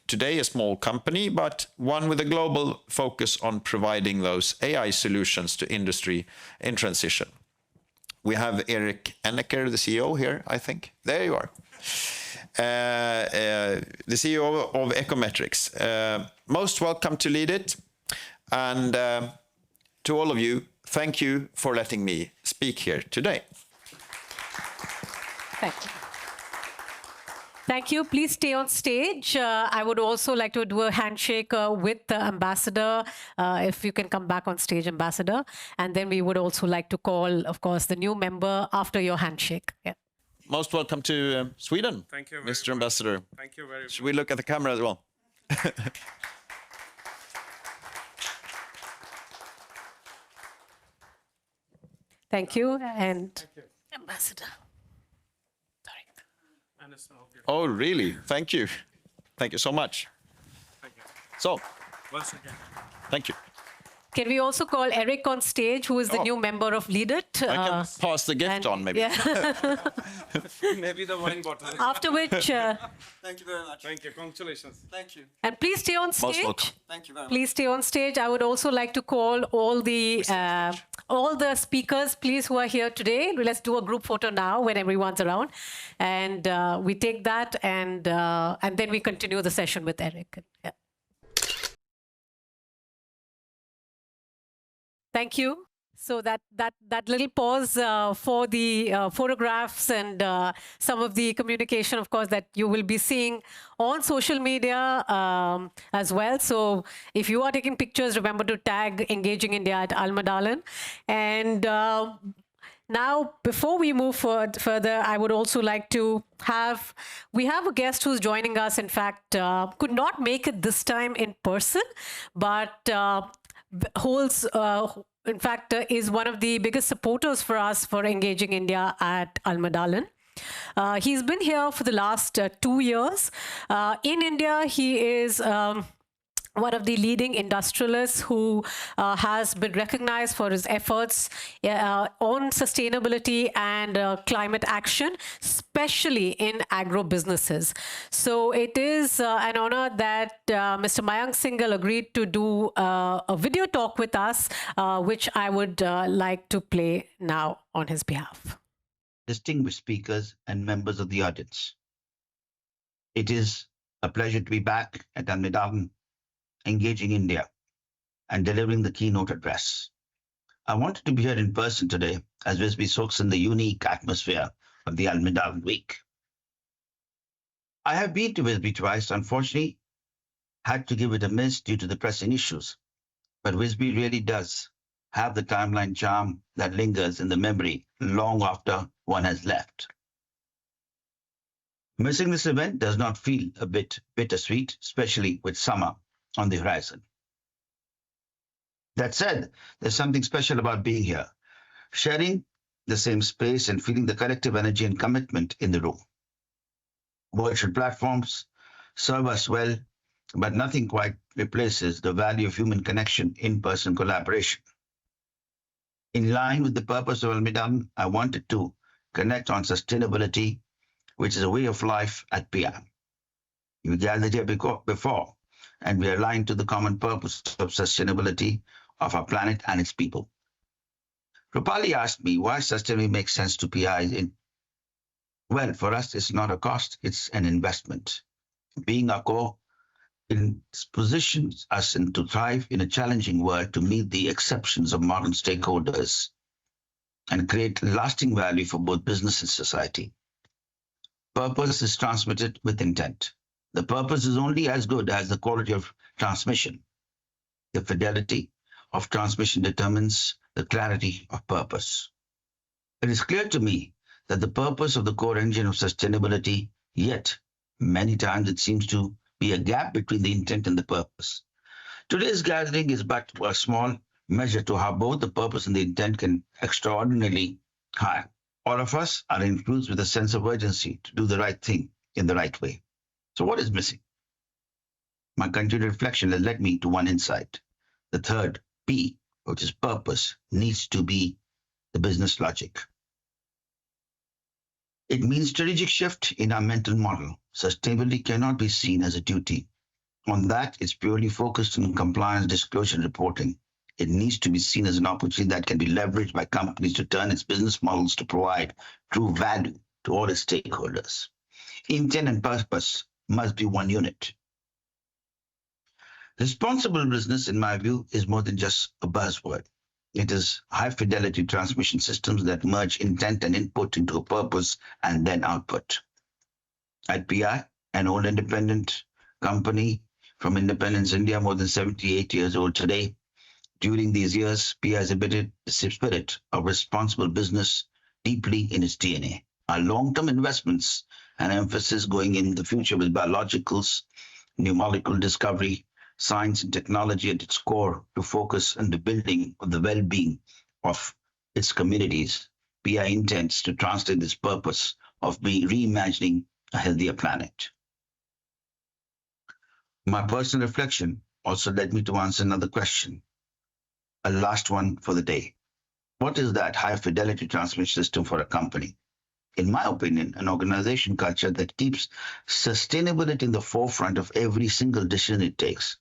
today a small company, but one with a global focus on providing those AI solutions to industry in transition. We have Erik Enneker, the CEO here, I think. There you are. The CEO of Ecometrics. Most welcome to Lead It. And to all of you, thank you for letting me speak here today. Thank you. Thank you. Please stay on stage. I would also like to do a handshake with the ambassador. If you can come back on stage, ambassador. And then we would also like to call, of course, the new member after your handshake. Yeah. Most welcome to Sweden, Thank you very Mr. much. Ambassador. Thank you very much. Should we look at the camera as well? Thank you. And ambassador. Oh, really? Thank you. Thank you so much. Thank you. So, Once again. thank you. Can we also call Eric on stage, who is the new member of Lead It? I can pass the gift on, maybe. Yeah. Maybe the wine bottle. After which, Thank you very much. Thank you. Congratulations. Thank you. and please stay on stage. welcome. Thank you very much. Please stay on stage. I would also like to call all the speakers, please, who are here today. Let's do a group photo now when everyone's around, and we take that, and then we continue the session with Eric. Yeah. Thank you. So that little pause for the photographs and some of the communication, of course, that you will be seeing on social media as well. So if you are taking pictures, remember to tag Engaging India at Almedalen. And now, before we move further, I would also like to we have a guest who's joining us, in fact, could not make it this time in person, but holds, in fact, is one of the biggest supporters for us for Engaging India at Almedalen. He's been here for the last 2 years. In India, he is one of the leading industrialists who has been recognized for his efforts on sustainability and climate action, especially in agro businesses. So it is an honor that Mr. Mayank Singhal agreed to do a video talk with us, which I would like to play now on his behalf. Distinguished speakers and members of the audience. It is a pleasure to be back at Almedalen, Engaging India, and delivering the keynote address. I wanted to be here in person today as Visby soaks in the unique atmosphere of the Almedalen Week. I have been to Visby twice, unfortunately, had to give it a miss due to the pressing issues, but Visby really does have the timeline charm that lingers in the memory long after one has left. Missing this event does not feel a bit bittersweet, especially with summer on the horizon. That said, there's something special about being here, sharing the same space and feeling the collective energy and commitment in the room. Virtual platforms serve us well, but nothing quite replaces the value of human connection, in-person collaboration. In line with the purpose of Almeida, I wanted to connect on sustainability, which is a way of life at PI. We gathered here before, and we are aligned to the common purpose of sustainability of our planet and its people. Rupali asked me why sustainability makes sense to PI. Well, for us, it's not a cost, it's an investment. Being our core positions us to thrive in a challenging world to meet the exceptions of modern stakeholders and create lasting value for both business and society. Purpose is transmitted with intent. The purpose is only as good as the quality of transmission. The fidelity of transmission determines the clarity of purpose. It is clear to me that the purpose of the core engine of sustainability, yet many times it seems to be a gap between the intent and the purpose. Today's gathering is but a small measure to how both the purpose and the intent can extraordinarily high. All of us are infused with a sense of urgency to do the right thing in the right way. So what is missing? My continued reflection has led me to one insight. The third P, which is purpose, needs to be the business logic. It means strategic shift in our mental model. Sustainability cannot be seen as a duty. On that, it's purely focused on compliance, disclosure, and reporting. It needs to be seen as an opportunity that can be leveraged by companies to turn its business models to provide true value to all its stakeholders. Intent and purpose must be one unit. Responsible business, in my view, is more than just a buzzword. It is high-fidelity transmission systems that merge intent and input into a purpose and then output. At PI, an old independent company from Independence, India, more than 78 years old today, during these years, PI has embedded the spirit of responsible business deeply in its DNA. Our long-term investments and emphasis going in the future with biologicals, new molecule discovery, science and technology at its core to focus on the building of the well-being of its communities. PI intends to translate this purpose of reimagining a healthier planet. My personal reflection also led me to answer another question, a last one for the day. What is that high-fidelity transmission system for a company? In my opinion, an organization culture that keeps sustainability in the forefront of every single decision it takes,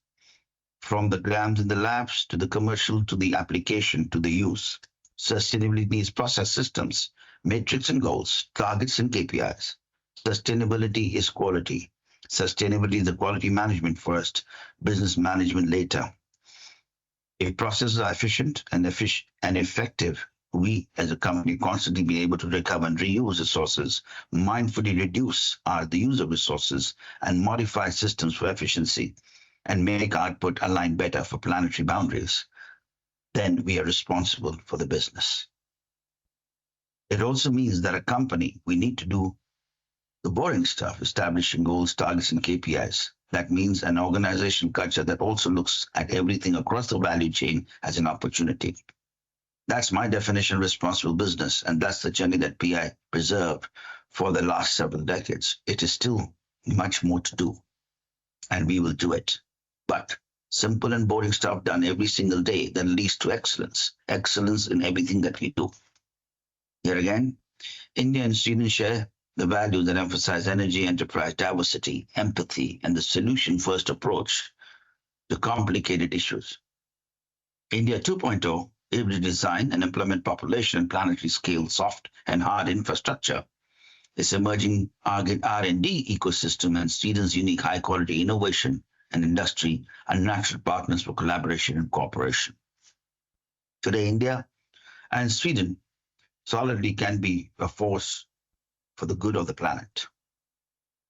from the grams in the labs to the commercial to the application to the use. Sustainability needs process systems, metrics and goals, targets and KPIs. Sustainability is quality. Sustainability is the quality management first, business management later. If processes are efficient and effective, we as a company constantly be able to recover and reuse resources, mindfully reduce the use of resources, and modify systems for efficiency, and make output align better for planetary boundaries, then we are responsible for the business. It also means that a company, we need to do the boring stuff, establishing goals, targets, and KPIs. That means an organization culture that also looks at everything across the value chain as an opportunity. That's my definition of responsible business, and that's the journey that PI preserved for the last several decades. It is still much more to do, and we will do it. But simple and boring stuff done every single day that leads to excellence. Excellence in everything that we do. Here again, India and Sweden share the values that emphasize energy, enterprise, diversity, empathy, and the solution-first approach to complicated issues. India 2.0, able to design and implement population and planetary scale soft and hard infrastructure. This emerging R&D ecosystem and Sweden's unique high-quality innovation and industry are natural partners for collaboration and cooperation. Today, India and Sweden solidly can be a force for the good of the planet.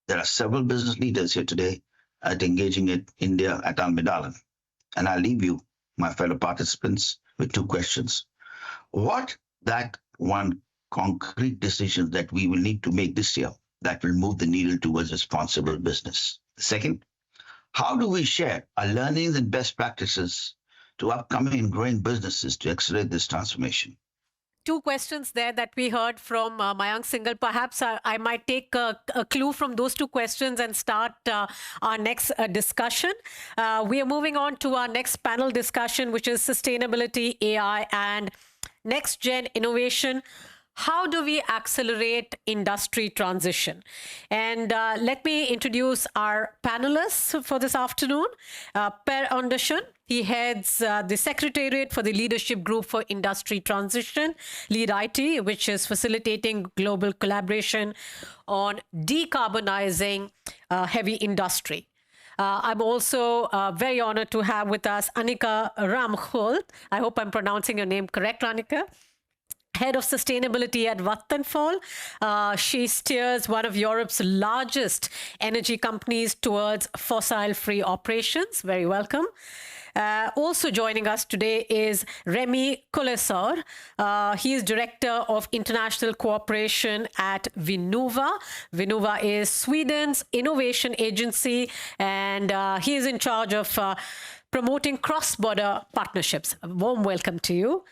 There are several business leaders here today at Engaging in India at Almeida, and I'll leave you, my fellow participants, with two questions. What that one concrete decision that we will need to make this year that will move the needle towards responsible business? Second, how do we share our learnings and best practices to upcoming and growing businesses to accelerate this transformation? two questions there that we heard from Mayank Singhal. Perhaps I might take a clue from those two questions and start our next discussion. We are moving on to our next panel discussion, which is sustainability, AI, and next-gen innovation. How do we accelerate industry transition? And let me introduce our panelists for this afternoon. Per Andersson, he heads the Secretariat for the Leadership Group for Industry Transition, Lead IT, which is facilitating global collaboration on decarbonizing heavy industry. I'm also very honored to have with us Annika Ramhult. I hope I'm pronouncing your name correct, Annika. Head of Sustainability at Vattenfall. She steers one of Europe's largest energy companies towards fossil-free operations. Very welcome. Also joining us today is Remi Kulesar. He is Director of International Cooperation at Vinnova. Vinnova is Sweden's innovation agency, and he is in charge of promoting cross-border partnerships. A warm welcome to you.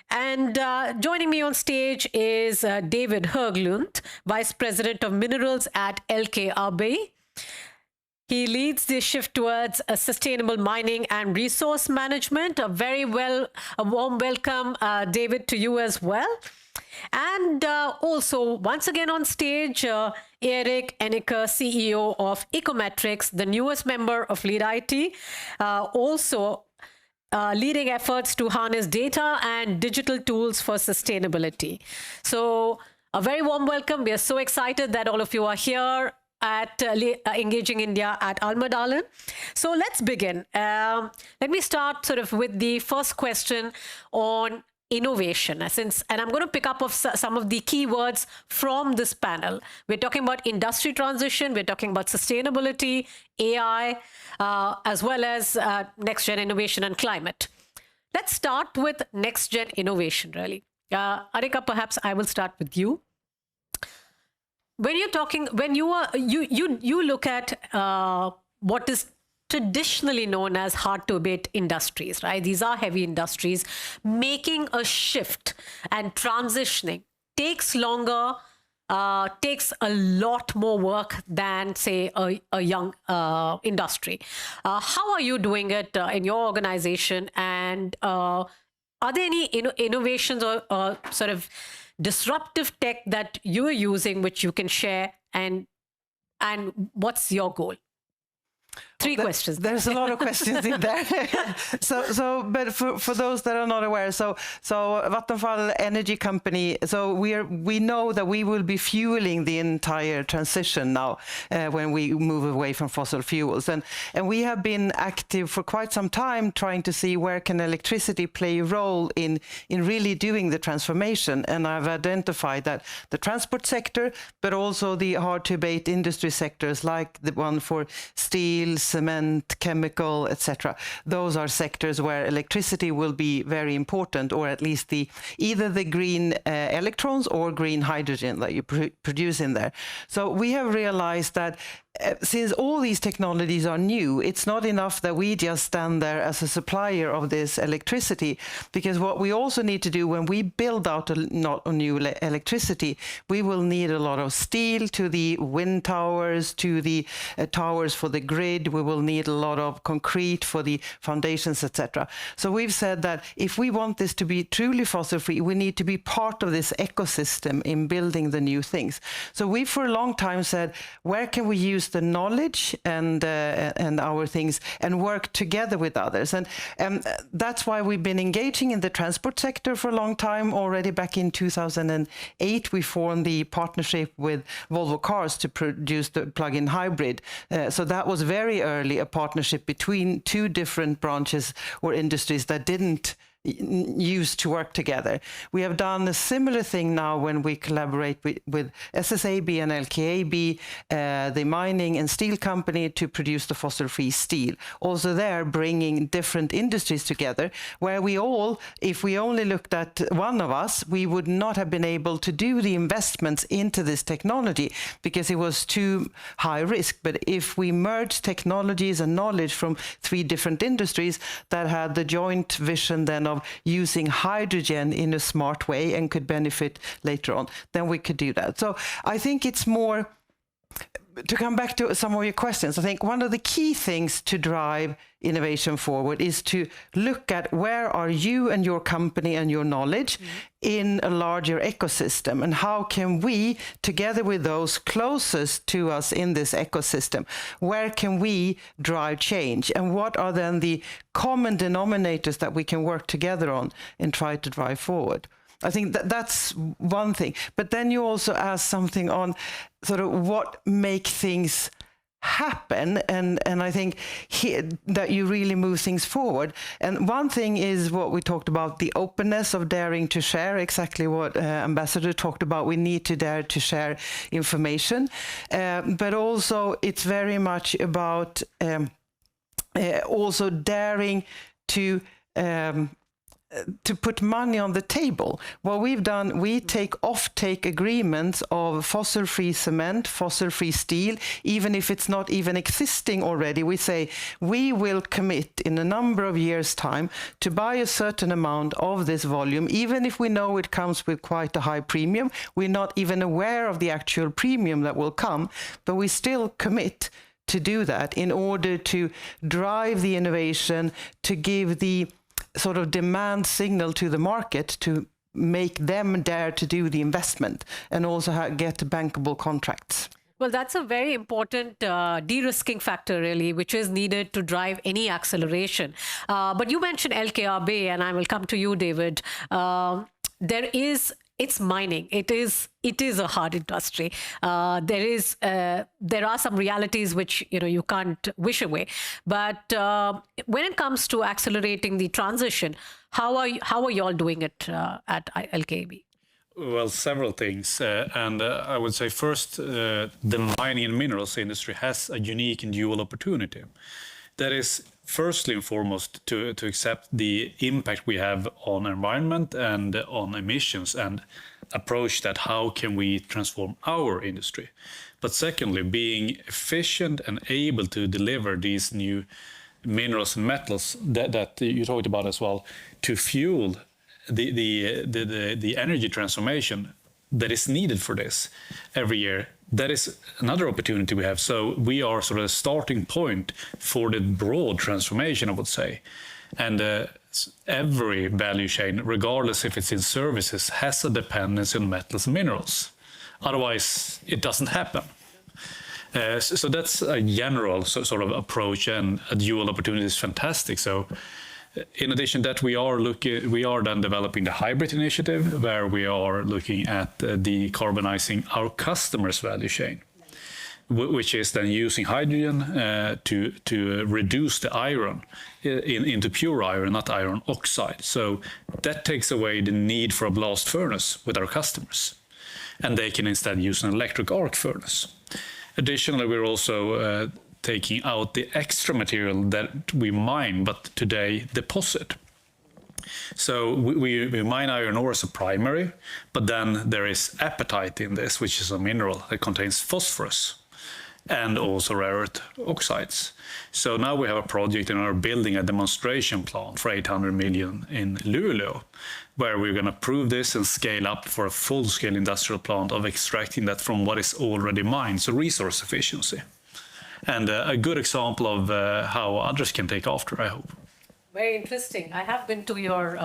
And joining me on stage is David Höglund, Vice President of Minerals at LKAB. He leads the shift towards sustainable mining and resource management. A warm welcome, David, to you as well. And also, once again on stage, Erik Enneker, CEO of Ecometrics, the newest member of Lead IT, also leading efforts to harness data and digital tools for sustainability. So a very warm welcome. We are so excited that all of you are here at Engaging India at Almedalen. So let's begin. Let me start sort of with the first question on innovation, and I'm going to pick up of some of the key words from this panel. We're talking about industry transition, we're talking about sustainability, AI, as well as next-gen innovation and climate. Let's start with next-gen innovation, really. Annika, perhaps I will start with you. When you're talking, when you look at what is traditionally known as hard-to-abate industries, right? These are heavy industries. Making a shift and transitioning takes longer, takes a lot more work than, say, a young industry. How are you doing it in your organization? And are there any innovations or sort of disruptive tech that you are using which you can share? And what's your goal? Three questions. There's a lot of questions in there. But for those that are not aware, so Vattenfall energy company. So we know that we will be fueling the entire transition now when we move away from fossil fuels, and we have been active for quite some time trying to see where can electricity play a role in really doing the transformation. And I've identified that the transport sector, but also the hard-to-abate industry sectors like the one for steel, cement, chemical, etc. Those are sectors where electricity will be very important, or at least either the green electrons or green hydrogen that you produce in there. So we have realized that since all these technologies are new, it's not enough that we just stand there as a supplier of this electricity, because what we also need to do when we build out a new electricity, we will need a lot of steel to the wind towers, to the towers for the grid. We will need a lot of concrete for the foundations, etc. So we've said that if we want this to be truly fossil-free, we need to be part of this ecosystem in building the new things. So we, for a long time, said, where can we use the knowledge and our things and work together with others? And that's why we've been engaging in the transport sector for a long time. Already back in 2008, we formed the partnership with Volvo Cars to produce the plug-in hybrid. So that was very early, a partnership between two different branches or industries that didn't used to work together. We have done a similar thing now when we collaborate with SSAB and LKAB, the mining and steel company, to produce the fossil-free steel. Also there, bringing different industries together, where we all, if we only looked at one of us, we would not have been able to do the investments into this technology because it was too high risk. But if we merged technologies and knowledge from three different industries that had the joint vision then of of using hydrogen in a smart way and could benefit later on, then we could do that. So I think it's more, to come back to some of your questions, I think one of the key things to drive innovation forward is to look at where are you and your company and your knowledge in a larger ecosystem, and how can we, together with those closest to us in this ecosystem, where can we drive change, and what are then the common denominators that we can work together on and try to drive forward. I think that's one thing. But then you also asked something on sort of what make things happen, and I think that you really move things forward. And one thing is what we talked about, the openness of daring to share, exactly what Ambassador talked about. We need to dare to share information, but also it's very much about also daring to put money on the table. What we've done, we take off-take agreements of fossil-free cement, fossil-free steel, even if it's not even existing already. We say we will commit in a number of years' time to buy a certain amount of this volume, even if we know it comes with quite a high premium. We're not even aware of the actual premium that will come, but we still commit to do that in order to drive the innovation, to give the sort of demand signal to the market to make them dare to do the investment, and also get bankable contracts. Well, that's a very important de-risking factor, really, which is needed to drive any acceleration. But you mentioned LKAB, and I will come to you, David. It's mining. It is a hard industry. There are some realities which you can't wish away. But when it comes to accelerating the transition, how are you all doing it at LKAB? Well, several things, and I would say first, the mining and minerals industry has a unique and dual opportunity. That is, firstly and foremost, to accept the impact we have on environment and on emissions, and approach that how can we transform our industry. But secondly, being efficient and able to deliver these new minerals and metals that you talked about as well, to fuel the energy transformation that is needed for this every year. That is another opportunity we have. So we are sort of a starting point for the broad transformation, I would say. And every value chain, regardless if it's in services, has a dependency on metals and minerals. Otherwise, it doesn't happen. So that's a general sort of approach, and a dual opportunity is fantastic. So in addition to that, we are then developing the hybrid initiative, where we are looking at decarbonizing our customers' value chain, which is then using hydrogen to reduce the iron into pure iron, not iron oxide. So that takes away the need for a blast furnace with our customers, and they can instead use an electric arc furnace. Additionally, we're also taking out the extra material that we mine, but today deposit. So we mine iron ore as a primary, but then there is apatite in this, which is a mineral that contains phosphorus and also rare earth oxides. So now we have a project and are building a demonstration plant for 800 million in Luleå, where we're going to prove this and scale up for a full-scale industrial plant of extracting that from what is already mined, so resource efficiency. And a good example of how others can take after, I hope. Very interesting. I have been to your,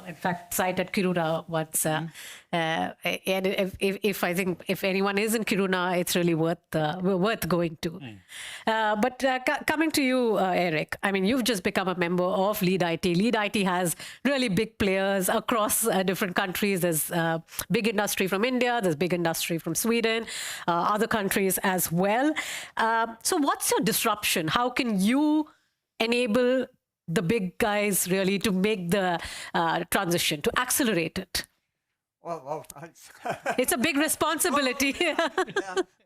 in fact, site at Kiruna once. And if I think if anyone is in Kiruna, it's really worth going to. But coming to you, Eric, I mean, you've just become a member of Lead IT. Lead IT has really big players across different countries. There's big industry from India. There's big industry from Sweden, other countries as well. So what's your disruption? How can you enable the big guys really to make the transition, to accelerate it? Well, it's a big responsibility. yeah.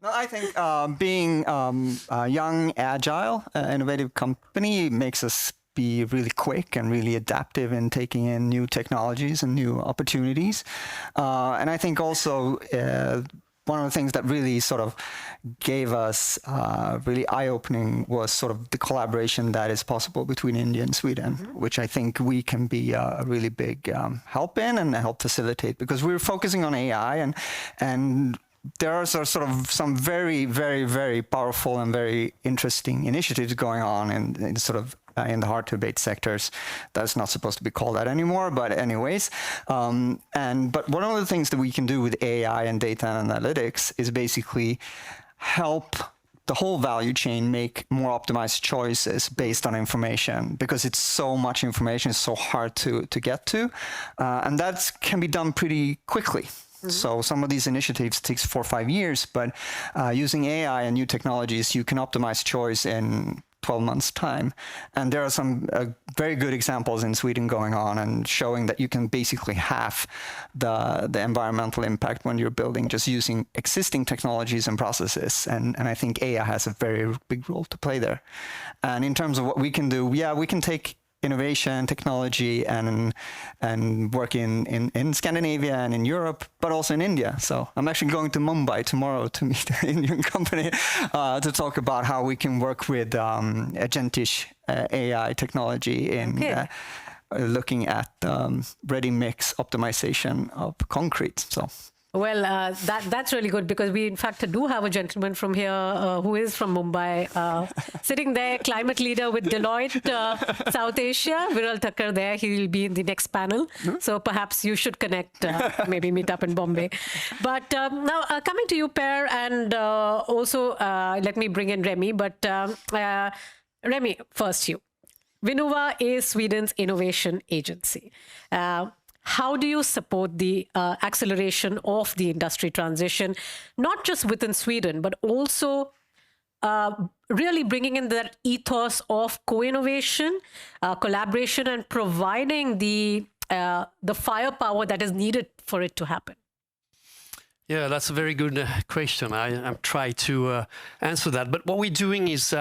No, I think being a young, agile, innovative company makes us be really quick and really adaptive in taking in new technologies and new opportunities. And I think also one of the things that really sort of gave us really eye-opening was sort of the collaboration that is possible between India and Sweden, which I think we can be a really big help in and help facilitate, because we're focusing on AI and there are sort of some very, very, very powerful and very interesting initiatives going on in sort of in the hard-to-abate sectors. That's not supposed to be called that anymore, but anyways. But one of the things that we can do with AI and data analytics is basically help the whole value chain make more optimized choices based on information, because it's so much information, it's so hard to get to. And that can be done pretty quickly. So some of these initiatives takes 4 or 5 years, but using AI and new technologies, you can optimize choice in 12 months' time. And there are some very good examples in Sweden going on and showing that you can basically halve the environmental impact when you're building just using existing technologies and processes. And I think AI has a very big role to play there. And in terms of what we can do, yeah, we can take innovation, technology, and work in Scandinavia and in Europe, but also in India. So I'm actually going to Mumbai tomorrow to meet an Indian company to talk about how we can work with agentic AI technology in looking at ready mix optimization of concrete. So. Well, that's really good, because we in fact do have a gentleman from here who is from Mumbai, sitting there, climate leader with Deloitte South Asia, Thakker there. He will be in the next panel. So perhaps you should connect, maybe meet up in Bombay. But now coming to you, Per, and also let me bring in Remy. But Remy, first you. Vinnova is Sweden's innovation agency. How do you support the acceleration of the industry transition, not just within Sweden, but also really bringing in that ethos of co-innovation, collaboration, and providing the firepower that is needed for it to happen? Yeah, that's a very good question. I'm trying to answer that. But what we're doing is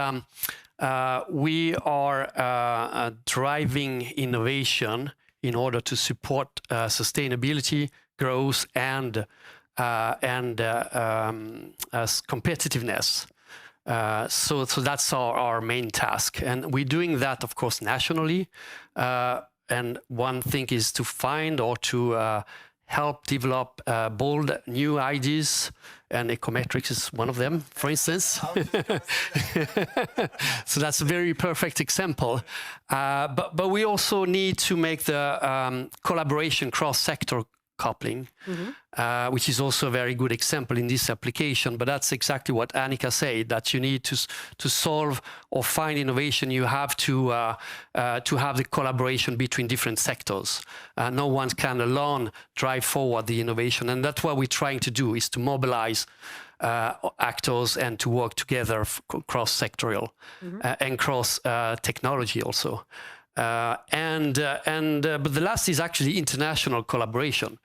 we are driving innovation in order to support sustainability, growth, and competitiveness. So that's our main task, and we're doing that, of course, nationally. And one thing is to find or to help develop bold new ideas, and ecometrics is one of them, for instance. So that's a very perfect example. But we also need to make the collaboration cross-sector coupling, which is also a very good example in this application. But that's exactly what Annika said, that you need to solve or find innovation, you have to have the collaboration between different sectors. No one can alone drive forward the innovation. And that's what we're trying to do, is to mobilize actors and to work together cross-sectorial and cross-technology also. But the last is actually international collaboration,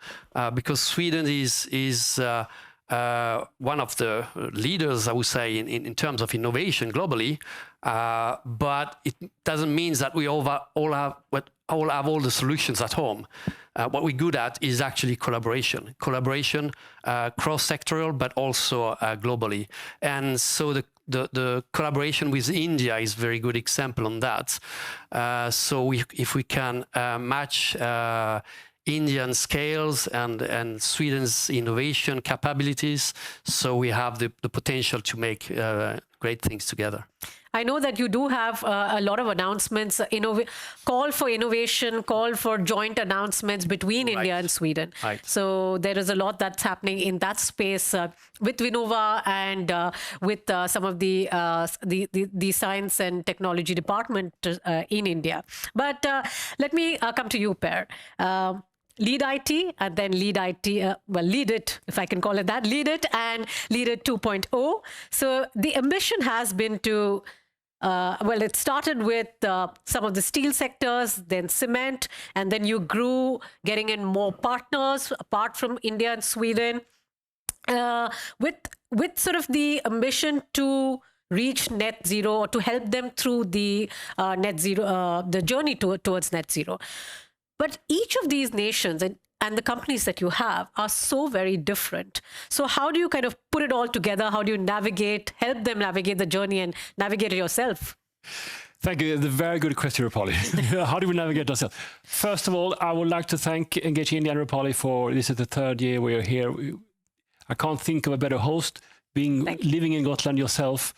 because Sweden is one of the leaders, I would say, in terms of innovation globally. But it doesn't mean that we all have all the solutions at home. What we're good at is actually collaboration, cross-sectorial, but also globally. And so the collaboration with India is a very good example on that. So if we can match Indian scales and Sweden's innovation capabilities, so we have the potential to make great things together. I know that you do have a lot of announcements, call for innovation, call for joint announcements between India and Sweden. Right. So there is a lot that's happening in that space with Vinnova and with some of the science and technology department in India. But let me come to you, Per. Lead IT and then Lead IT, Lead It, if I can call it that, Lead It and Lead It 2.0. So the ambition has been to, it started with some of the steel sectors, then cement, and then you grew, getting in more partners apart from India and Sweden, with sort of the ambition to reach net zero, or to help them through the net zero, the journey towards net zero. But each of these nations, and and the companies that you have are so very different. So how do you kind of put it all together? How do you help them navigate the journey and navigate it yourself? Thank you. It's a very good question, Rupali. How do we navigate ourselves? First of all, I would like to thank Engage India and Rupali for this is the third year we are here. I can't think of a better host. Living in Gotland yourself.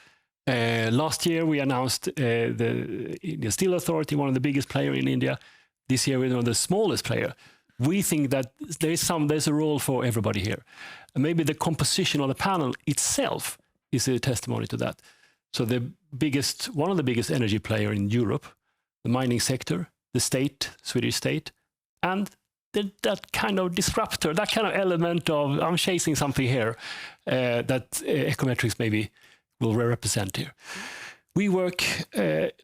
Last year we announced the Indian Steel Authority, one of the biggest players in India. This year we're one of the smallest player. We think that there's a role for everybody here. And maybe the composition of the panel itself is a testimony to that. So one of the biggest energy player in Europe, the mining sector, the state, Swedish state, and that kind of disruptor, that kind of element of I'm chasing something here that econometrics maybe will represent here. We work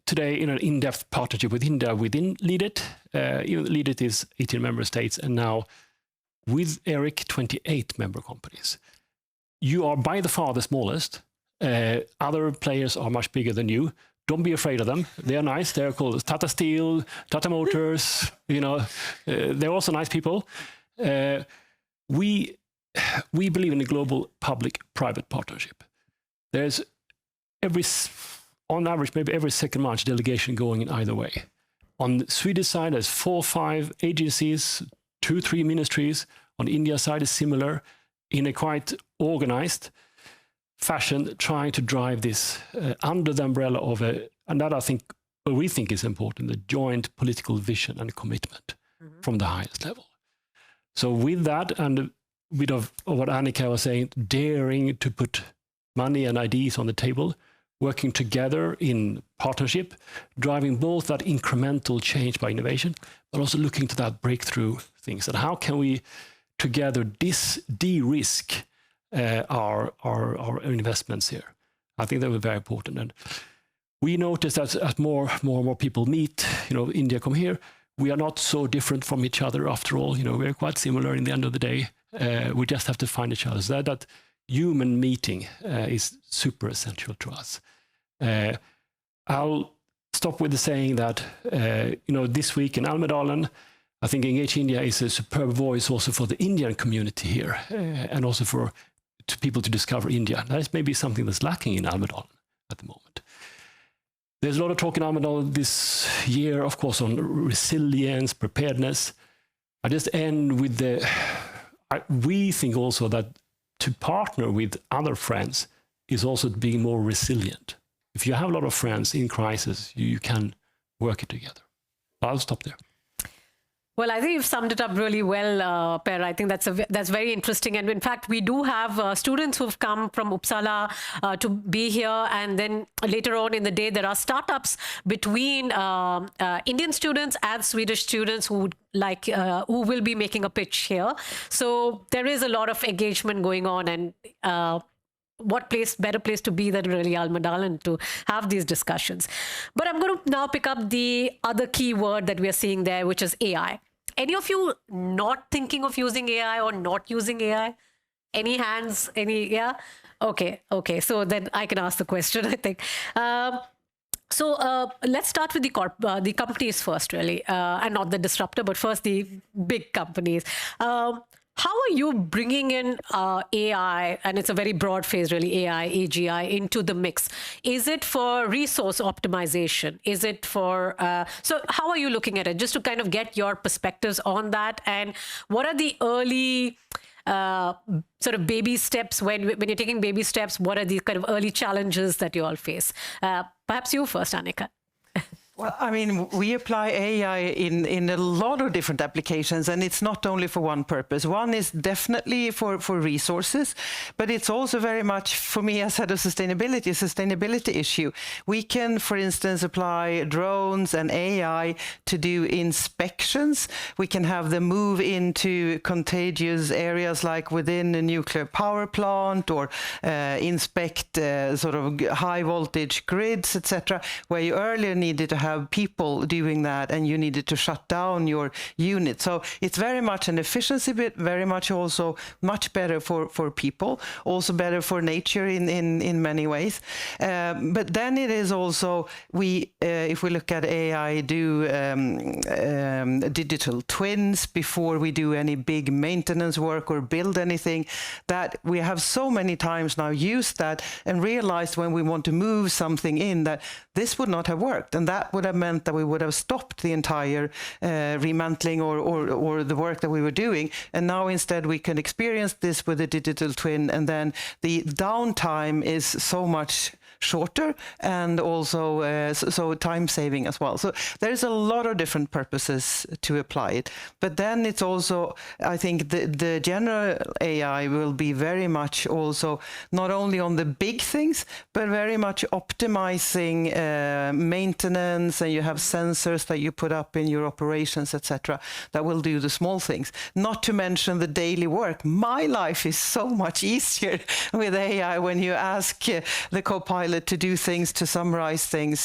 today in an in-depth partnership with India within LEADIT. LEADIT is 18 member states, and now with Eric, 28 member companies. You are by the far the smallest. Other players are much bigger than you. Don't be afraid of them. They are nice. They're called Tata Steel, Tata Motors. They're also nice people. We believe in a global public-private partnership. There's on average, maybe every second March delegation going in either way. On the Swedish side, there's 4 or 5 agencies, 2, 3 ministries. On the India side is similar, in a quite organized fashion, trying to drive this under the umbrella of and that we think is important, the joint political vision and commitment from the highest level. So with that, and a bit of what Annika was saying, daring to put money and ideas on the table, working together in partnership, driving both that incremental change by innovation, but also looking to that breakthrough things. And how can we together de-risk our investments here? I think that was very important. And we noticed that as more and more people meet, India come here, we are not so different from each other after all. We're quite similar in the end of the day. We just have to find each other. So that human meeting is super essential to us. I'll stop with the saying that, this week in Almedalen, I think Engage India is a superb voice also for the Indian community here, and also for people to discover India. That is maybe something that's lacking in Almedalen at the moment. There's a lot of talk in Almedalen this year, of course, on resilience, preparedness. I just end with we think also that to partner with other friends is also being more resilient. If you have a lot of friends in crisis, you can work it together. I'll stop there. Well, I think you've summed it up really well, Per. I think that's very interesting. And in fact, we do have students who've come from Uppsala to be here. And then later on in the day, there are startups between Indian students and Swedish students who will be making a pitch here. So there is a lot of engagement going on, and better place to be than really Almedalen to have these discussions. But I'm going to now pick up the other key word that we are seeing there, which is AI. Any of you not thinking of using AI or not using AI? Any hands? Yeah? Okay. So then I can ask the question, I think. So let's start with the companies first, really, and not the disruptor, but first the big companies. How are you bringing in AI, and it's a very broad phrase, really, AI, AGI, into the mix? Is it for resource optimization? Is it for... so how are you looking at it? Just to kind of get your perspectives on that. And what are the early sort of baby steps, when you're taking baby steps, what are the kind of early challenges that you all face? Perhaps you first, Annika. Well, I mean, we apply AI in a lot of different applications, and it's not only for one purpose. One is definitely for resources, but it's also very much, for me as head of sustainability, a sustainability issue. We can, for instance, apply drones and AI to do inspections. We can have them move into contagious areas like within a nuclear power plant, or inspect sort of high voltage grids, etc., where you earlier needed to have have people doing that and you needed to shut down your unit. So it's very much an efficiency bit, very much also much better for people, also better for nature in many ways. But then it is also, if we look at AI, do digital twins before we do any big maintenance work or build anything, that we have so many times now used that and realized when we want to move something in that this would not have worked. And that would have meant that we would have stopped the entire remantling or the work that we were doing. And now instead we can experience this with a digital twin, and then the downtime is so much shorter and also so time saving as well. So there's a lot of different purposes to apply it. But then it's also, I think the general AI will be very much also not only on the big things, but very much optimizing maintenance, and you have sensors that you put up in your operations, etc., that will do the small things. Not to mention the daily work. My life is so much easier with AI when you ask the co-pilot to do things, to summarize things.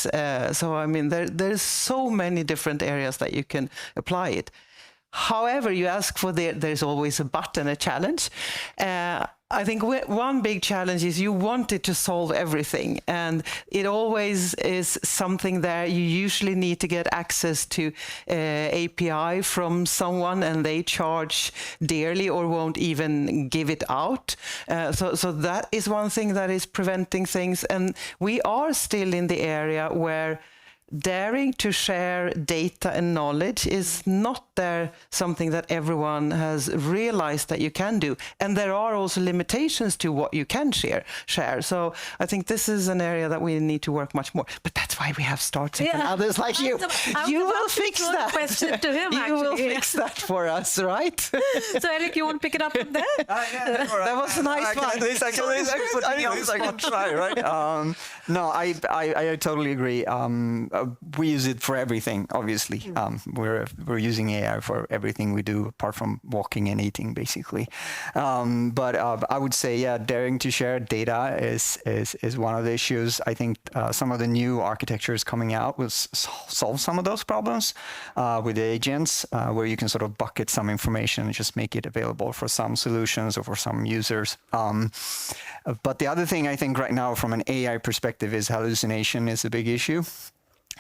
So, I mean, there's so many different areas that you can apply it. However, you ask for there's always a but and a challenge. I think one big challenge is you want it to solve everything, and it always is something that you usually need to get access to API from someone, and they charge dearly or won't even give it out. So that is one thing that is preventing things, and we are still in the area where daring to share data and knowledge is not there, something that everyone has realized that you can do. And there are also limitations to what you can share. So I think this is an area that we need to work much more. But that's why we have Startech and others like you. You will fix that. Question to him, you will fix that for us, right? So Eric, you want to pick it up from there? That was a nice one. I can try, right? No, I totally agree. We use it for everything, obviously. We're using AI for everything we do, apart from walking and eating, basically. But I would say, yeah, daring to share data is one of the issues. I think some of the new architectures coming out will solve some of those problems with the agents, where you can sort of bucket some information and just make it available for some solutions or for some users. But the other thing I think right now from an AI perspective is hallucination is a big issue.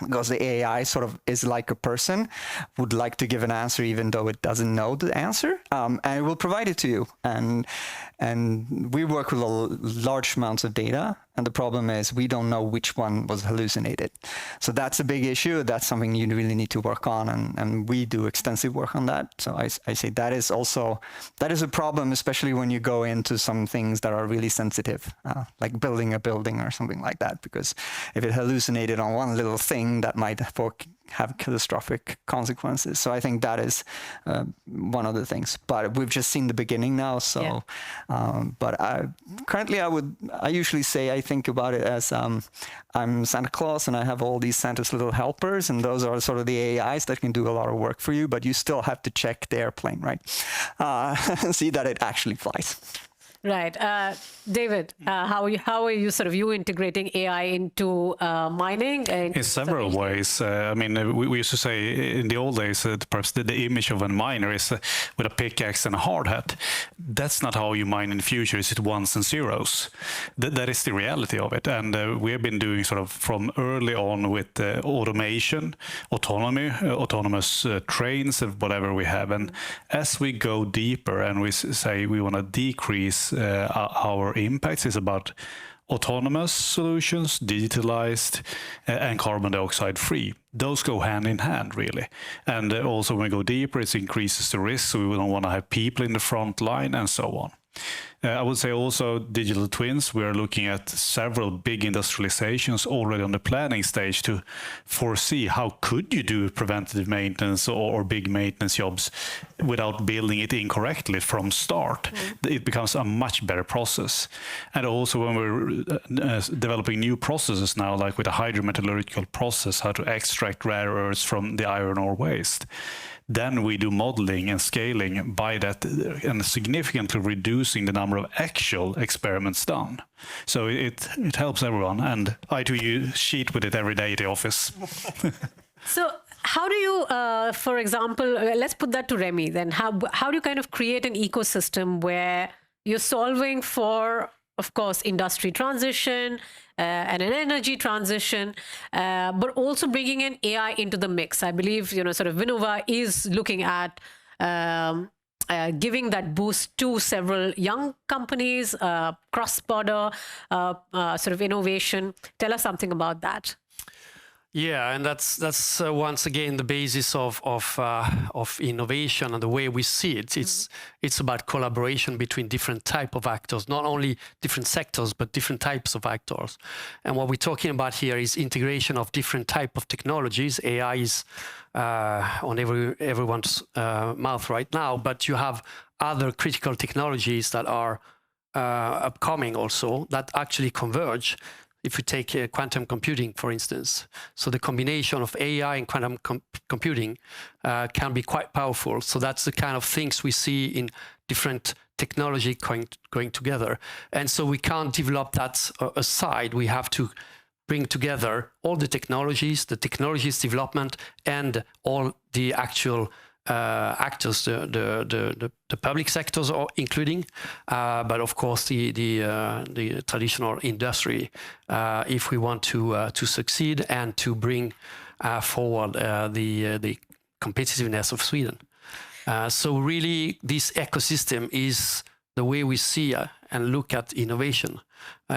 Because the AI sort of is like a person, would like to give an answer even though it doesn't know the answer, and it will provide it to you. And we work with large amounts of data, and the problem is we don't know which one was hallucinated. So that's a big issue. That's something you really need to work on, and we do extensive work on that. So I say that is a problem, especially when you go into some things that are really sensitive, like building a building or something like that, because if it hallucinated on one little thing, that might have catastrophic consequences. So I think that is one of the things. But we've just seen the beginning now. So, yeah. But I usually say I think about it as I'm Santa Claus and I have all these Santa's little helpers, and those are sort of the AIs that can do a lot of work for you. But you still have to check the airplane, right? See that it actually flies. Right. David, how are you sort of integrating AI into mining? In several ways. I mean, we used to say in the old days, perhaps the image of a miner is with a pickaxe and a hard hat. That's not how you mine in the future. Is it ones and zeros? That is the reality of it. And we have been doing sort of from early on with automation, autonomous trains, and whatever we have. And as we go deeper and we say we want to decrease our impacts, is about autonomous solutions, digitalized, and carbon dioxide free. Those go hand in hand, really. And also when we go deeper, it increases the risk, so we don't want to have people in the front line and so on. I would say also digital twins. We are looking at several big industrializations already on the planning stage to foresee how could you do preventative maintenance or big maintenance jobs without building it incorrectly from start. It becomes a much better process. And also when we're developing new processes now, like with a hydrometallurgical process, how to extract rare earths from the iron ore waste. then we do modeling and scaling by that, and significantly reducing the number of actual experiments done. So it helps everyone, and I do cheat with it every day at the office. So how do you, for example, let's put that to Remy then. How do you kind of create an ecosystem where you're solving for, of course, industry transition and an energy transition, but also bringing in AI into the mix? I believe, sort of Vinnova is looking at giving that boost to several young companies, cross-border sort of innovation. Tell us something about that. Yeah, and that's once again the basis of innovation and the way we see it. It's about collaboration between different type of actors, not only different sectors but different types of actors. And what we're talking about here is integration of different type of technologies. AI is on everyone's mouth right now, but you have other critical technologies that are upcoming also that actually converge. If you take quantum computing, for instance, so the combination of AI and quantum computing can be quite powerful. So that's the kind of things we see in different technology going together. And so we can't develop that aside. We have to bring together all the technologies development, and all the actual actors, the public sectors, including, but of course the traditional industry, if we want to succeed and to bring forward the competitiveness of Sweden. So really, this ecosystem is the way we see and look at innovation.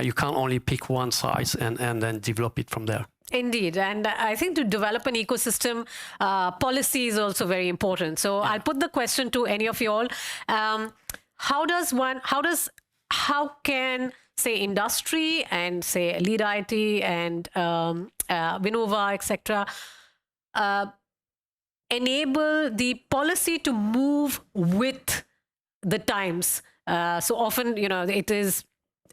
You can't only pick one size and then develop it from there. Indeed. And I think to develop an ecosystem, policy is also very important. So I'll put the question to any of you all. How can, say, industry and, say, Lead IT and Vinnova, etc., enable the policy to move with the times? So often,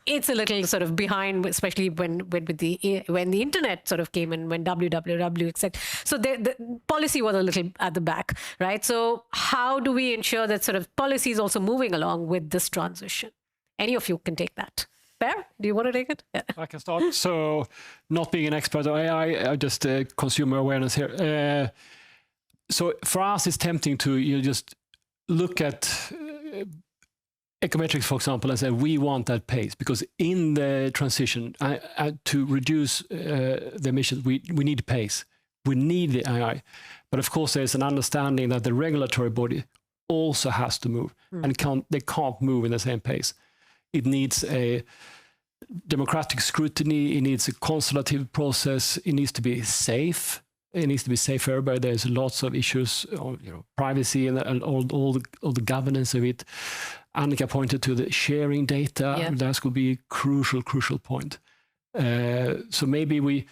it's a little sort of behind, especially when the internet sort of came in, when www, etc. So the policy was a little at the back, right? So how do we ensure that sort of policy is also moving along with this transition? Any of you can take that. Per, do you want to take it? Yeah. I can start. So, not being an expert on AI, I just consumer awareness here. So for us, it's tempting to just look at econometrics, for example, and say we want that pace, because in the transition to reduce the emissions, we need pace. We need the AI. But of course, there's an understanding that the regulatory body also has to move, and they can't move in the same pace. It needs a democratic scrutiny. It needs a consultative process. It needs to be safe. It needs to be safe for everybody. There's lots of issues on privacy and all the governance of it. Annika pointed to the sharing data. Yeah. That could be a crucial point. So maybe we,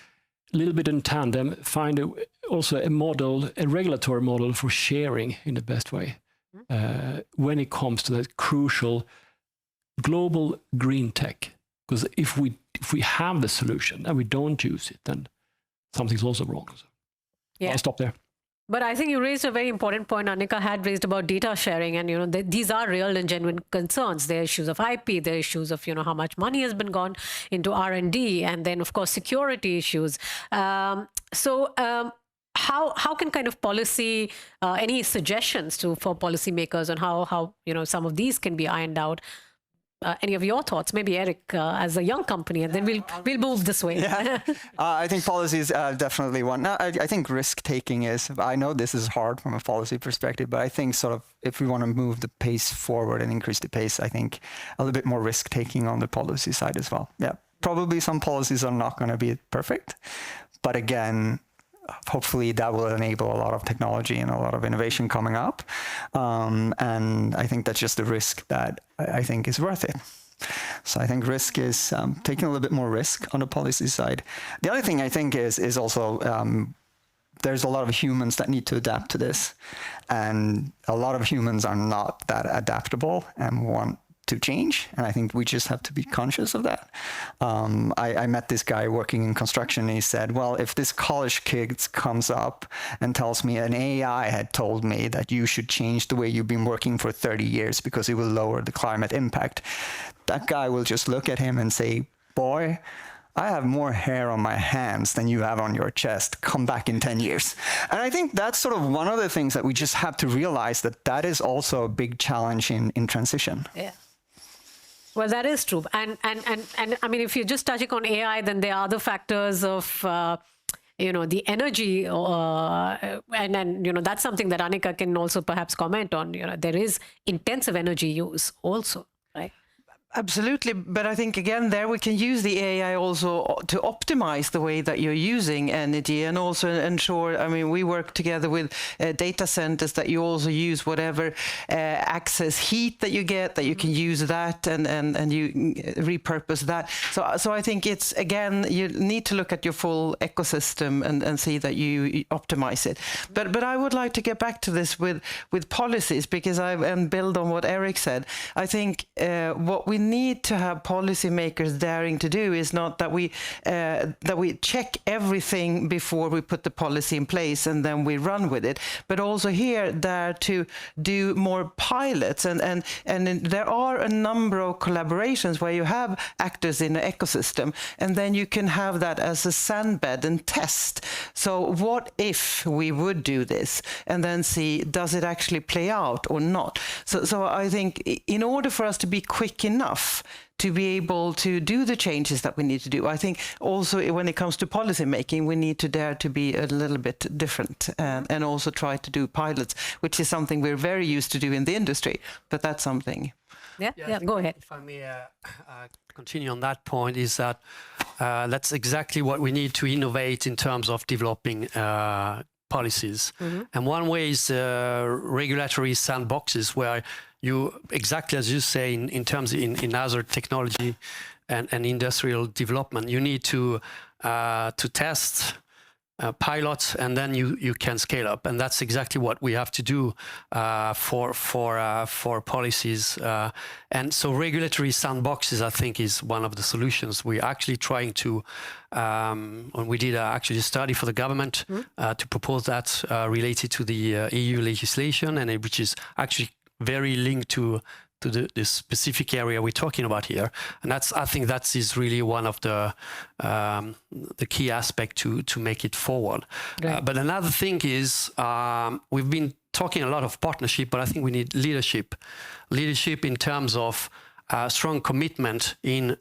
a little bit in tandem, find also a model, a regulatory model for sharing in the best way when it comes to that crucial global green tech. Because if we have the solution and we don't use it, then something's also wrong. So I'll stop there. But I think you raised a very important point Annika had raised about data sharing, and these are real and genuine concerns. There are issues of IP, there are issues of how much money has been gone into R&D, and then of course security issues. How can kind of policy, any suggestions for policymakers on how some of these can be ironed out? Any of your thoughts? Maybe Eric, as a young company, and then we'll move this way. Yeah. I think policy is definitely one. Now, I think risk-taking is, I know this is hard from a policy perspective, but I think sort of if we want to move the pace forward and increase the pace, I think a little bit more risk-taking on the policy side as well. Yeah, probably some policies are not going to be perfect, but again, hopefully that will enable a lot of technology and a lot of innovation coming up. And I think that's just a risk that I think is worth it. So I think risk is taking a little bit more risk on the policy side. The other thing I think is also there's a lot of humans that need to adapt to this. And a lot of humans are not that adaptable and want to change, and I think we just have to be conscious of that. I met this guy working in construction, and he said, well, if this college kid comes up and tells me an AI had told me that you should change the way you've been working for 30 years because it will lower the climate impact, that guy will just look at him and say, boy, I have more hair on my hands than you have on your chest. Come back in 10 years. And I think that's sort of one of the things that we just have to realize, that that is also a big challenge in transition. Yeah. Well, that is true. And I mean, if you're just touching on AI, then there are other factors of, the energy, and that's something that Annika can also perhaps comment on. There is intensive energy use also, right? Absolutely, but I think again there we can use the AI also to optimize the way that you're using energy, and also ensure. I mean, we work together with data centers that you also use whatever excess heat that you get, that you can use that and you repurpose that. So I think it's, again, you need to look at your full ecosystem and see that you optimize it. But I would like to get back to this with policies, because and build on what Eric said. I think what we need to have policymakers daring to do is not that we check everything before we put the policy in place and then we run with it, but also here dare to do more pilots, and there are a number of collaborations where you have actors in an ecosystem, and then you can have that as a sandbed and test. So what if we would do this, and then see, does it actually play out or not? So I think in order for us to be quick enough to be able to do the changes that we need to do, I think also when it comes to policy making, we need to dare to be a little bit different, and also try to do pilots, which is something we're very used to do in the industry, but that's something. Yeah, go ahead. If I may continue on that point, is that that's exactly what we need to innovate in terms of developing policies. And one way is regulatory sandboxes, where you, exactly as you say, in terms in other technology and industrial development, you need to test pilots, and then you can scale up, and that's exactly what we have to do for policies. And so regulatory sandboxes, I think, is one of the solutions. We're actually trying to, and we did actually a study for the government to propose that related to the EU legislation, and which is actually very linked to the specific area we're talking about here. And I think that is really one of the key aspect to make it forward. Right. But another thing is, we've been talking a lot of partnership, but I think we need leadership in terms of strong commitment in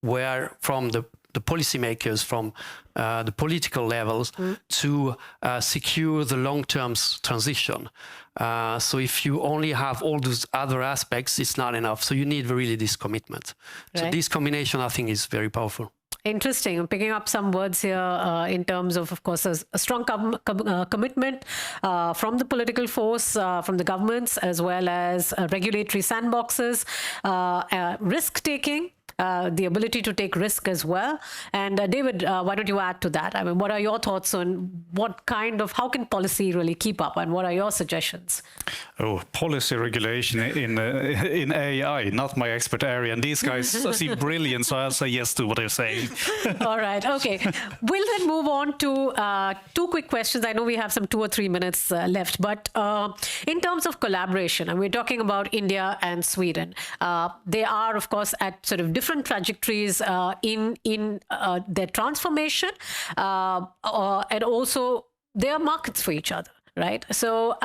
where from the policymakers, from the political levels, to secure the long-term transition. So if you only have all those other aspects, it's not enough. So you need really this commitment. Right. So this combination, I think, is very powerful. Interesting. I'm picking up some words here in terms of course, a strong commitment from the political force, from the governments, as well as regulatory sandboxes, risk-taking, the ability to take risk as well. And David, why don't you add to that? I mean, what are your thoughts on how can policy really keep up, and what are your suggestions? Oh, policy regulation in AI, not my expert area. And these guys seem brilliant, so I'll say yes to what they're saying. All right, okay. We'll then move on to two quick questions. I know we have some 2 or 3 minutes left, but in terms of collaboration, and we're talking about India and Sweden, they are, of course, at sort of different trajectories in their transformation, and also they are markets for each other, right? So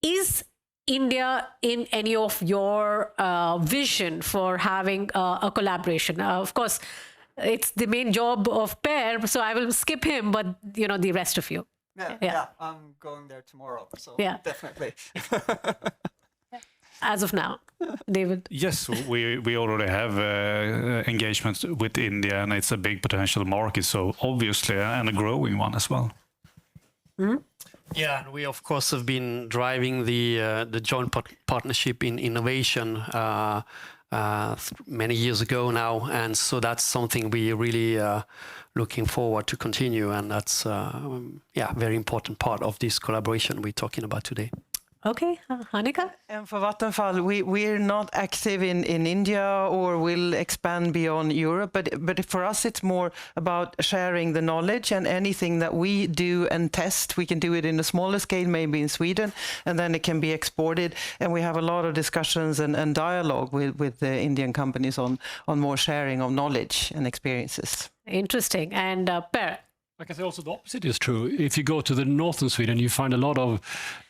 is India in any of your vision for having a collaboration? Of course, it's the main job of Per, so I will skip him, but the rest of you. Yeah, I'm going there tomorrow, so definitely. As of now, David? Yes, we already have engagements with India, and it's a big potential market, so obviously, and a growing one as well. Mm-hmm. Yeah, and we of course have been driving the joint partnership in innovation many years ago now, and so that's something we really looking forward to continue, and that's very important part of this collaboration we're talking about today. Okay, Annika? And for Vattenfall, we're not active in India or will expand beyond Europe, but for us it's more about sharing the knowledge, and anything that we do and test, we can do it in a smaller scale, maybe in Sweden, and then it can be exported. And we have a lot of discussions and dialogue with the Indian companies on more sharing of knowledge and experiences. Interesting. And Per? I can say also the opposite is true. If you go to the northern Sweden, you find a lot of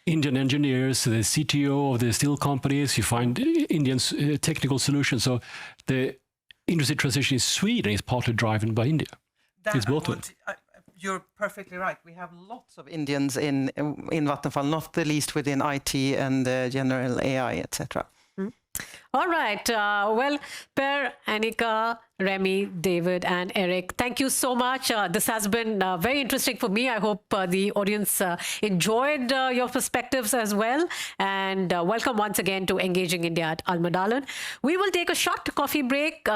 Indian engineers, the CTO of the steel companies, you find Indian technical solutions. So the industry transition in Sweden is partly driven by India. It's both of it. You're perfectly right. We have lots of Indians in Vattenfall, not the least within IT and general AI, etc. All right. Well, Per, Annika, Remy, David, and Eric, thank you so much. This has been very interesting for me. I hope the audience enjoyed your perspectives as well. And welcome once again to Engaging India at Almedalen. We will take a short coffee break.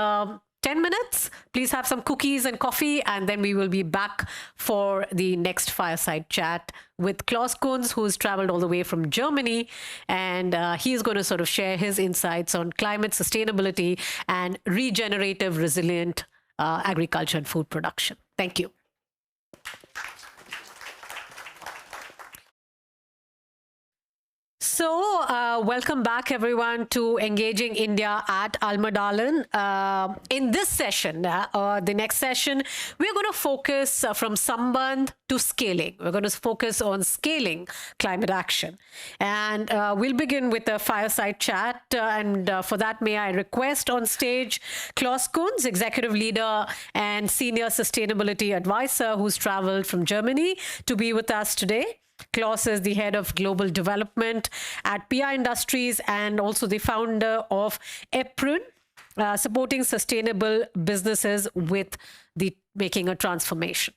10 minutes. Please have some cookies and coffee, and then we will be back for the next fireside chat with Klaus Kunz, who's traveled all the way from Germany, and he's going to sort of share his insights on climate sustainability and regenerative, resilient agriculture and food production. Thank you. So, welcome back, everyone, to Engaging India at Almedalen. In this session, the next session, we're going to focus from Sambandh to scaling. We're going to focus on scaling climate action. And we'll begin with a fireside chat. And for that, may I request on stage Klaus Kunz, Executive Leader and Senior Sustainability Advisor, who's traveled from Germany to be with us today. Klaus is the head of global development at PI Industries and also the founder of EPRUN, supporting sustainable businesses with the making a transformation.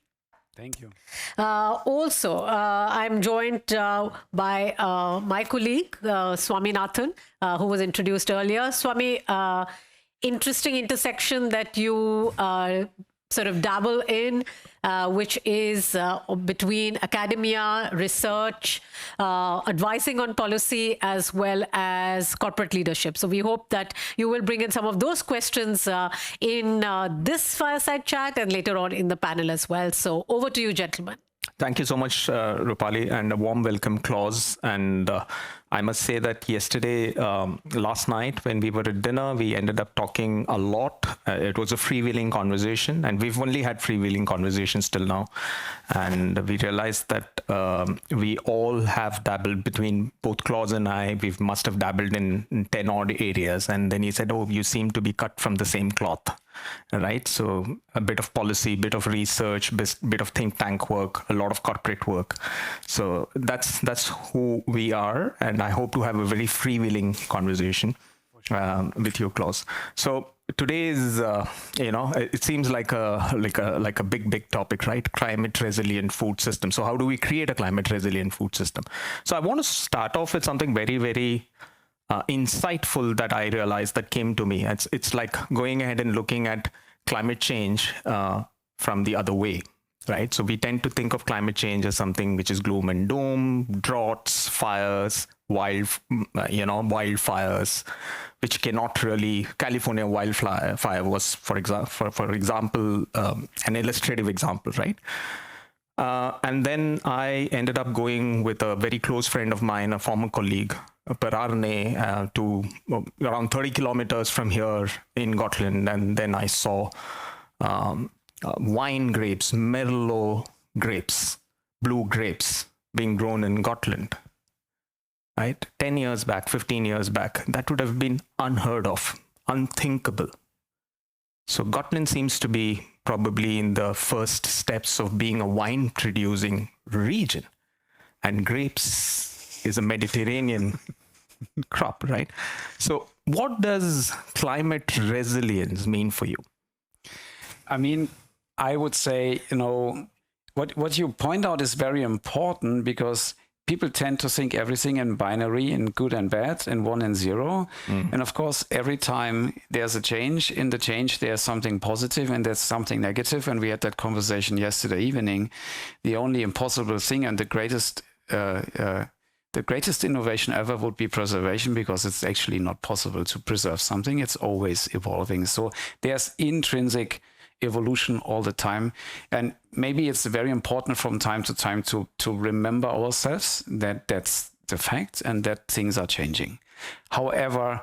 Thank you. Also, I'm joined by my colleague, Swaminathan, who was introduced earlier. Swami, interesting intersection that you sort of dabble in, which is between academia, research, advising on policy, as well as corporate leadership. So we hope that you will bring in some of those questions in this fireside chat and later on in the panel as well. So over to you, gentlemen. Thank you so much, Rupali, and a warm welcome, Klaus. And I must say that yesterday, last night, when we were at dinner, we ended up talking a lot. It was a freewheeling conversation, and we've only had freewheeling conversations till now. And we realized that we all have dabbled between both Klaus and I. We must have dabbled in 10 odd areas. And then he said, "Oh, you seem to be cut from the same cloth." Right? So a bit of policy, bit of research, bit of think tank work, a lot of corporate work. So that's who we are. And I hope to have a very freewheeling conversation with you, Klaus. So today is, it seems like a big topic, right? Climate resilient food system. So how do we create a climate resilient food system? So I want to start off with something very, very insightful that I realized that came to me. It's like going ahead and looking at climate change from the other way, right? So we tend to think of climate change as something which is gloom and doom, droughts, fires, wildfires, which cannot really. California wildfire was, for example, an illustrative example, right? And then I ended up going with a very close friend of mine, a former colleague, Raine, to around 30 kilometers from here in Gotland. And then I saw wine grapes, Merlot grapes, blue grapes being grown in Gotland. Right? 10 years back, 15 years back, that would have been unheard of, unthinkable. So Gotland seems to be probably in the first steps of being a wine producing region. And grapes is a Mediterranean crop, right? So what does climate resilience mean for you? I mean, I would say, what you point out is very important, because people tend to think everything in binary, in good and bad, in 1 and 0. And of course, every time there's a change, in the change there's something positive and there's something negative. And we had that conversation yesterday evening. The only impossible thing and the greatest the greatest innovation ever would be preservation, because it's actually not possible to preserve something. It's always evolving. So there's intrinsic evolution all the time. And maybe it's very important from time to time to remember ourselves that that's the fact and that things are changing. However,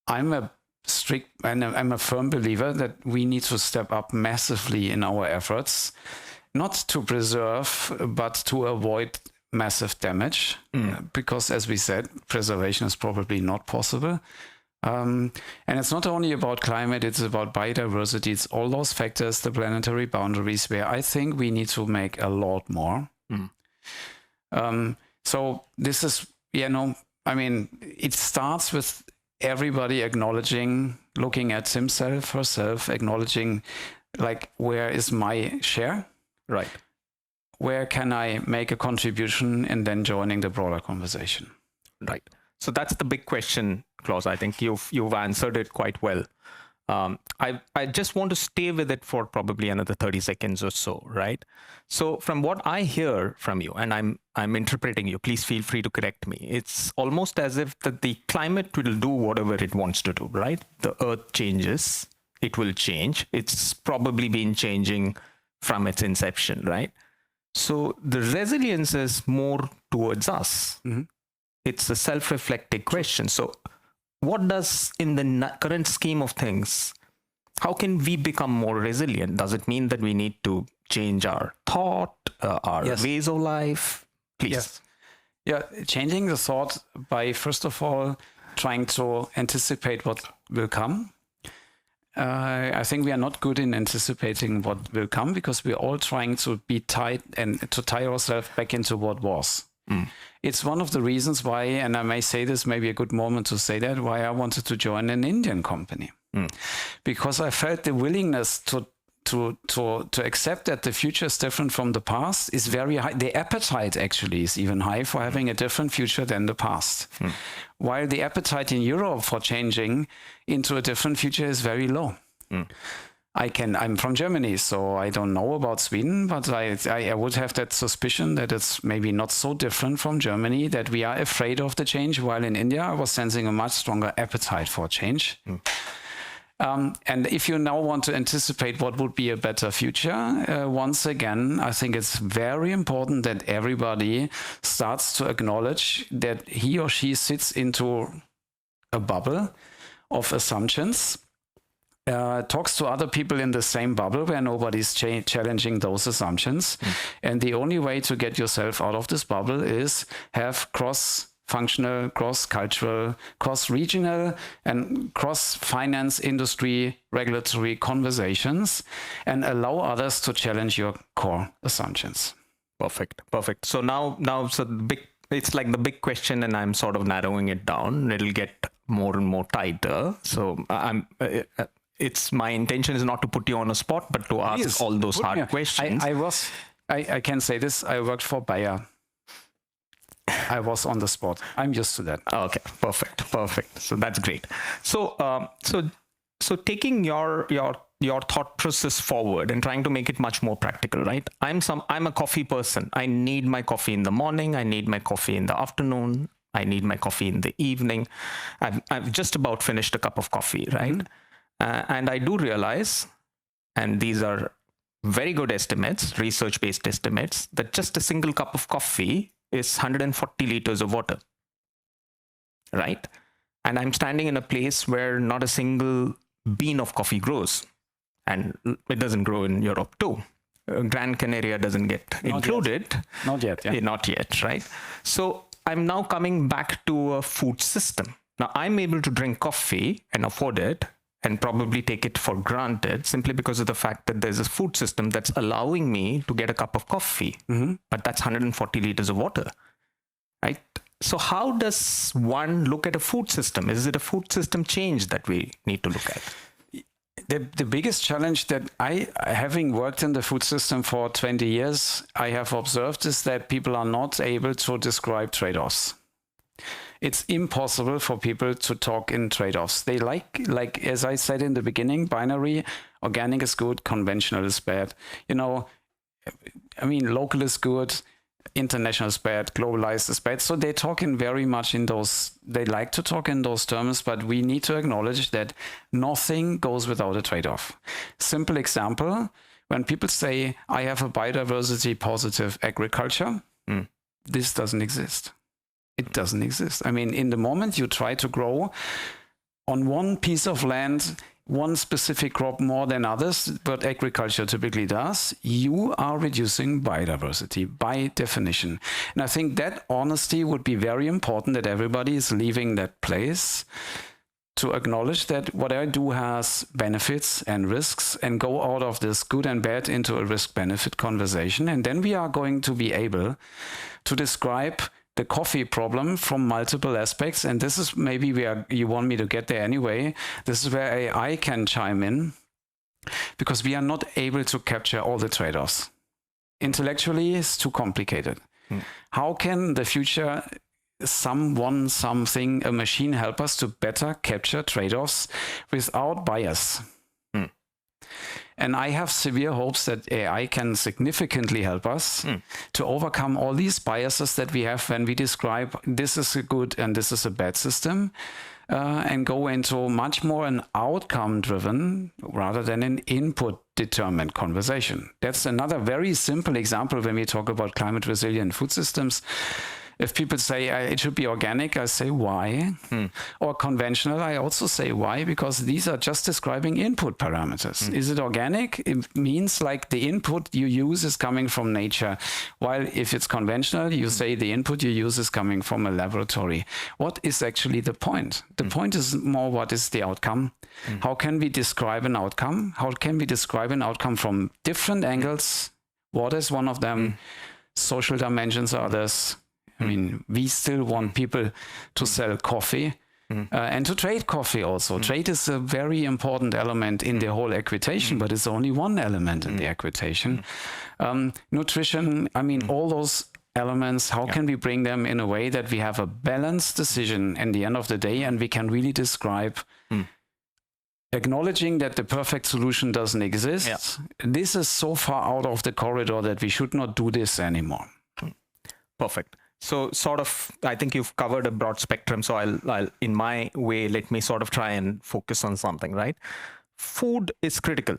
I'm a firm believer that we need to step up massively in our efforts, not to preserve, but to avoid massive damage, because, as we said, preservation is probably not possible. And it's not only about climate, it's about biodiversity, it's all those factors, the planetary boundaries, where I think we need to make a lot more. So this is, it starts with everybody acknowledging, looking at himself, herself, acknowledging, like, where is my share? Right. Where can I make a contribution, and then joining the broader conversation? Right. So that's the big question, Klaus. I think you've answered it quite well. I just want to stay with it for probably another 30 seconds or so, right? So from what I hear from you, and I'm interpreting you, please feel free to correct me. It's almost as if that the climate will do whatever it wants to do, right? The earth changes, it will change. It's probably been changing from its inception, right? So the resilience is more towards us. It's a self-reflective question. So what does, in the current scheme of things, how can we become more resilient? Does it mean that we need to change our thought, our ways of life? Please. Yes. Yeah, changing the thought by, first of all, trying to anticipate what will come. I think we are not good in anticipating what will come, because we're all trying to be tied and to tie ourselves back into what was. It's one of the reasons why, and I may say this, maybe a good moment to say that, why I wanted to join an Indian company. Because I felt the willingness to accept that the future is different from the past is very high. The appetite actually is even high for having a different future than the past. While the appetite in Europe for changing into a different future is very low. I'm from Germany, so I don't know about Sweden, but I would have that suspicion that it's maybe not so different from Germany, that we are afraid of the change, while in India I was sensing a much stronger appetite for change. And if you now want to anticipate what would be a better future, once again, I think it's very important that everybody starts to acknowledge that he or she sits into a bubble of assumptions, talks to other people in the same bubble where nobody's challenging those assumptions. And the only way to get yourself out of this bubble is have cross-functional, cross-cultural, cross-regional, and cross-finance, industry, regulatory conversations, and allow others to challenge your core assumptions. Perfect. So now, it's like the big question, and I'm sort of narrowing it down. It'll get more and more tighter. So it's my intention is not to put you on a spot, but to ask all those hard questions. I can say this. I worked for Bayer. I was on the spot. I'm used to that. Okay, perfect. So that's great. So taking your thought process forward and trying to make it much more practical, right? I'm a coffee person. I need my coffee in the morning. I need my coffee in the afternoon. I need my coffee in the evening. I've just about finished a cup of coffee, right? And I do realize, and these are very good estimates, research-based estimates, that just a single cup of coffee is 140 liters of water, right? And I'm standing in a place where not a single bean of coffee grows, and it doesn't grow in Europe too. Gran Canaria doesn't get included. Not yet. Yeah. Not yet, right? So I'm now coming back to a food system. Now I'm able to drink coffee and afford it, and probably take it for granted simply because of the fact that there's a food system that's allowing me to get a cup of coffee. But that's 140 liters of water, right? So how does one look at a food system? Is it a food system change that we need to look at? The biggest challenge that having worked in the food system for 20 years, I have observed is that people are not able to describe trade-offs. It's impossible for people to talk in trade-offs. They like as I said in the beginning, binary, organic is good, conventional is bad. Local is good, international is bad, globalized is bad. So they talk in very much in those, they like to talk in those terms, but we need to acknowledge that nothing goes without a trade-off. Simple example, when people say, I have a biodiversity positive agriculture, this doesn't exist. It doesn't exist. I mean, in the moment you try to grow on one piece of land, one specific crop more than others, but agriculture typically does, you are reducing biodiversity by definition. And I think that honesty would be very important, that everybody is leaving that place to acknowledge that what I do has benefits and risks, and go out of this good and bad into a risk-benefit conversation. And then we are going to be able to describe the coffee problem from multiple aspects. And this is maybe where you want me to get there anyway. This is where AI can chime in, because we are not able to capture all the trade-offs. Intellectually, it's too complicated. How can the future something, a machine help us to better capture trade-offs without bias? And I have severe hopes that AI can significantly help us to overcome all these biases that we have when we describe this is a good and this is a bad system, and go into much more an outcome-driven rather than an input-determined conversation. That's another very simple example when we talk about climate-resilient food systems. If people say it should be organic, I say why? Or conventional, I also say why? Because these are just describing input parameters. Is it organic? It means like the input you use is coming from nature. While if it's conventional, you say the input you use is coming from a laboratory. What is actually the point? The point is more, what is the outcome? How can we describe an outcome? How can we describe an outcome from different angles? Water is one of them. Social dimensions are others. I mean, we still want people to sell coffee and to trade coffee also. Trade is a very important element in the whole equitation, but it's only one element in the equitation. Nutrition, I mean, all those elements, how can we bring them in a way that we have a balanced decision in the end of the day, and we can really describe, acknowledging that the perfect solution doesn't exist. This is so far out of the corridor that we should not do this anymore. Perfect. So sort of, I think you've covered a broad spectrum. So I'll, in my way, let me sort of try and focus on something, right? Food is critical,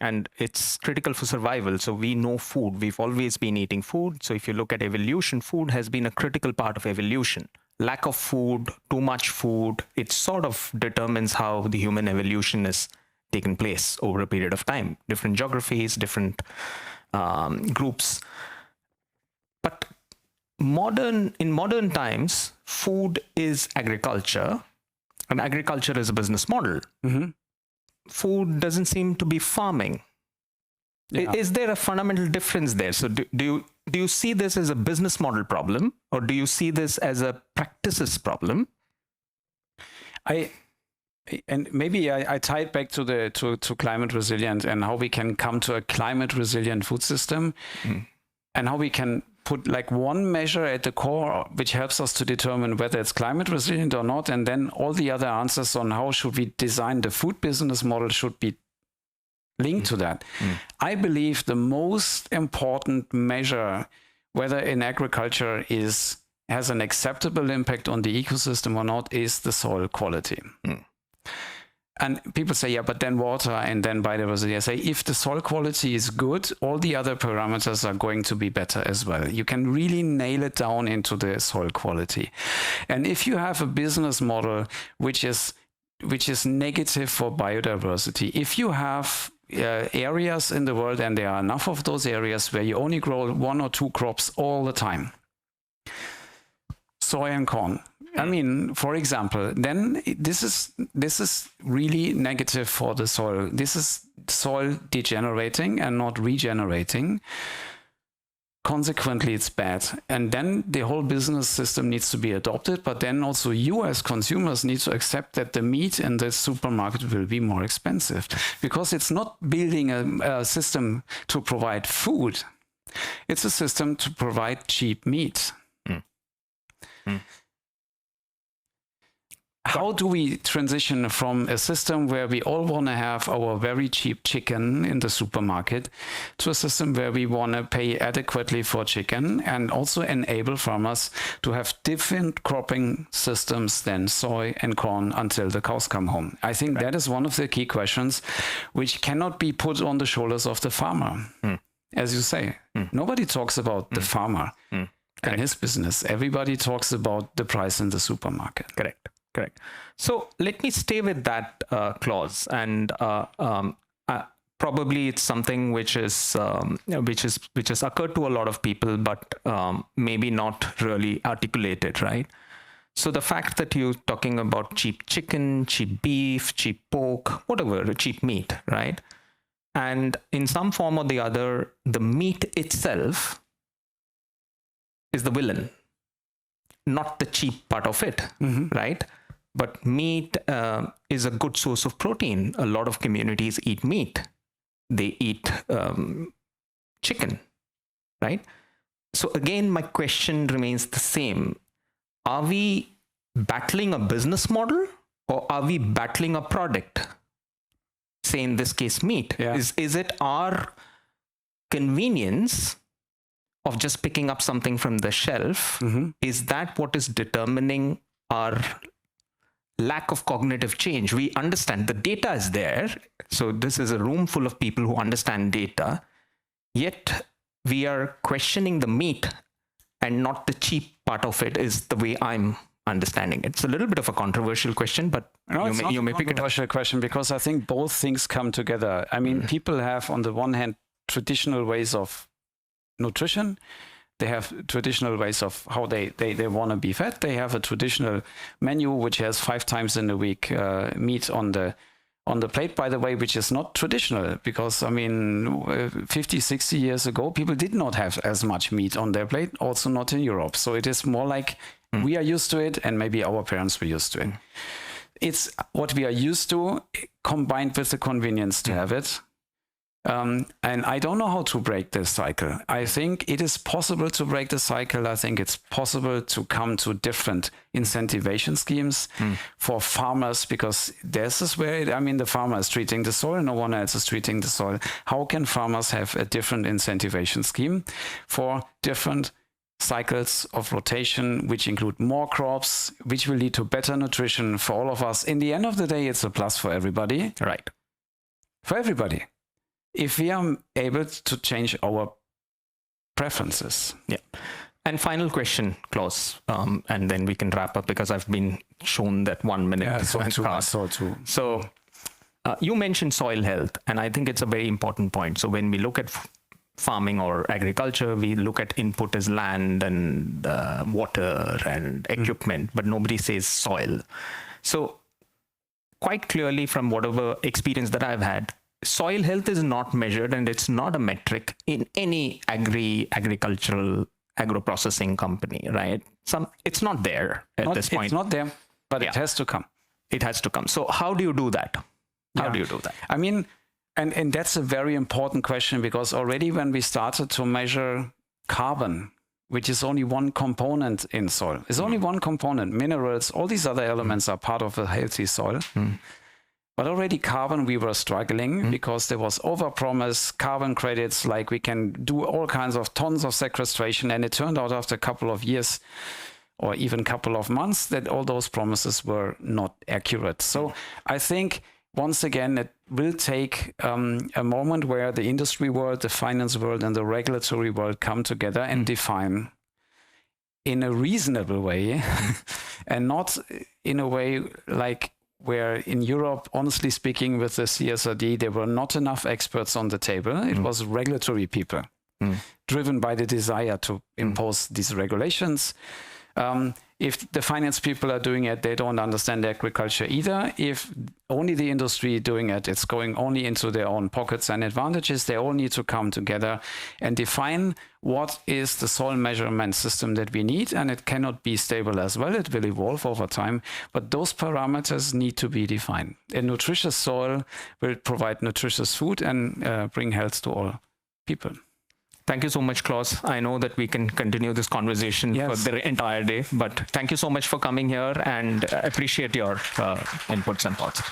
and it's critical for survival. So we know food. We've always been eating food. So if you look at evolution, food has been a critical part of evolution. Lack of food, too much food, it sort of determines how the human evolution has taken place over a period of time. Different geographies, different groups. But in modern times, food is agriculture, and agriculture is a business model. Food doesn't seem to be farming. Is there a fundamental difference there? So do you see this as a business model problem, or do you see this as a practices problem? And maybe I tie it back to climate resilient, and how we can come to a climate resilient food system, and how we can put like one measure at the core, which helps us to determine whether it's climate resilient or not. And then all the other answers on how should we design the food business model should be linked to that. I believe the most important measure, whether in agriculture has an acceptable impact on the ecosystem or not, is the soil quality. And people say, yeah, but then water and then biodiversity. I say, if the soil quality is good, all the other parameters are going to be better as well. You can really nail it down into the soil quality. And if you have a business model which is negative for biodiversity, if you have areas in the world, and there are enough of those areas where you only grow 1 or 2 crops all the time, soy and corn, I mean, for example, then this is really negative for the soil. This is soil degenerating and not regenerating. Consequently, it's bad. And then the whole business system needs to be adopted, but then also you as consumers need to accept that the meat in the supermarket will be more expensive, because it's not building a system to provide food. It's a system to provide cheap meat. how do we transition from a system where we all want to have our very cheap chicken in the supermarket to a system where we want to pay adequately for chicken and also enable farmers to have different cropping systems than soy and corn until the cows come home? I think that is one of the key questions which cannot be put on the shoulders of the farmer. As you say, nobody talks about the farmer and his business. Everybody talks about the price in the supermarket. Correct. So let me stay with that clause, and probably it's something which has occurred to a lot of people, but maybe not really articulated, right? So the fact that you're talking about cheap chicken, cheap beef, cheap pork, whatever, cheap meat, right? And in some form or the other, the meat itself is the villain, not the cheap part of it, right? But meat is a good source of protein. A lot of communities eat meat. They eat chicken, right? So again, my question remains the same. Are we battling a business model, or are we battling a product? Say in this case, meat. Is it our convenience of just picking up something from the shelf? Is that what is determining our lack of cognitive change? We understand the data is there. So this is a room full of people who understand data. Yet we are questioning the meat and not the cheap part of it, is the way I'm understanding it. It's a little bit of a controversial question, but you may pick it up. Controversial question, because I think both things come together. I mean, people have on the one hand traditional ways of nutrition. They have traditional ways of how they want to be fed. They have a traditional menu which has 5 times in a week meat on the plate, by the way, which is not traditional, because I mean 50, 60 years ago people did not have as much meat on their plate, also not in Europe. So it is more like we are used to it, and maybe our parents were used to it. It's what we are used to combined with the convenience to have it. And I don't know how to break this cycle. I think it is possible to break the cycle. I think it's possible to come to different incentivization schemes for farmers, because this is where the farmer is treating the soil, no one else is treating the soil. How can farmers have a different incentivization scheme for different cycles of rotation, which include more crops, which will lead to better nutrition for all of us? In the end of the day, it's a plus for everybody. Right. For everybody. If we are able to change our preferences. Yeah. And final question, Klaus, and then we can wrap up, because I've been shown that 1 minute. Yeah, so too. So you mentioned soil health, and I think it's a very important point. So when we look at farming or agriculture, we look at input as land and water and equipment, but nobody says soil. So quite clearly, from whatever experience that I've had, soil health is not measured, and it's not a metric in any agricultural agro-processing company, right? It's not there at this point. It's not there, but it has to come. It has to come. So how do you do that? How do you do that? I mean, and that's a very important question, because already when we started to measure carbon, which is only one component in soil, it's only one component, minerals, all these other elements are part of a healthy soil. But already carbon, we were struggling because there was overpromise carbon credits, like we can do all kinds of tons of sequestration. And it turned out after a couple of years or even couple of months that all those promises were not accurate. So I think, once again, it will take a moment where the industry world, the finance world, and the regulatory world come together and define in a reasonable way and not in a way like where in Europe, honestly speaking, with the CSRD, there were not enough experts on the table. It was regulatory people driven by the desire to impose these regulations. If the finance people are doing it, they don't understand agriculture either. If only the industry doing it, it's going only into their own pockets and advantages. They all need to come together and define what is the soil measurement system that we need. And it cannot be stable as well. It will evolve over time. But those parameters need to be defined. A nutritious soil will provide nutritious food and bring health to all people. Thank you so much, Klaus. I know that we can continue this conversation for the entire day, but thank you so much for coming here, and appreciate your inputs and thoughts.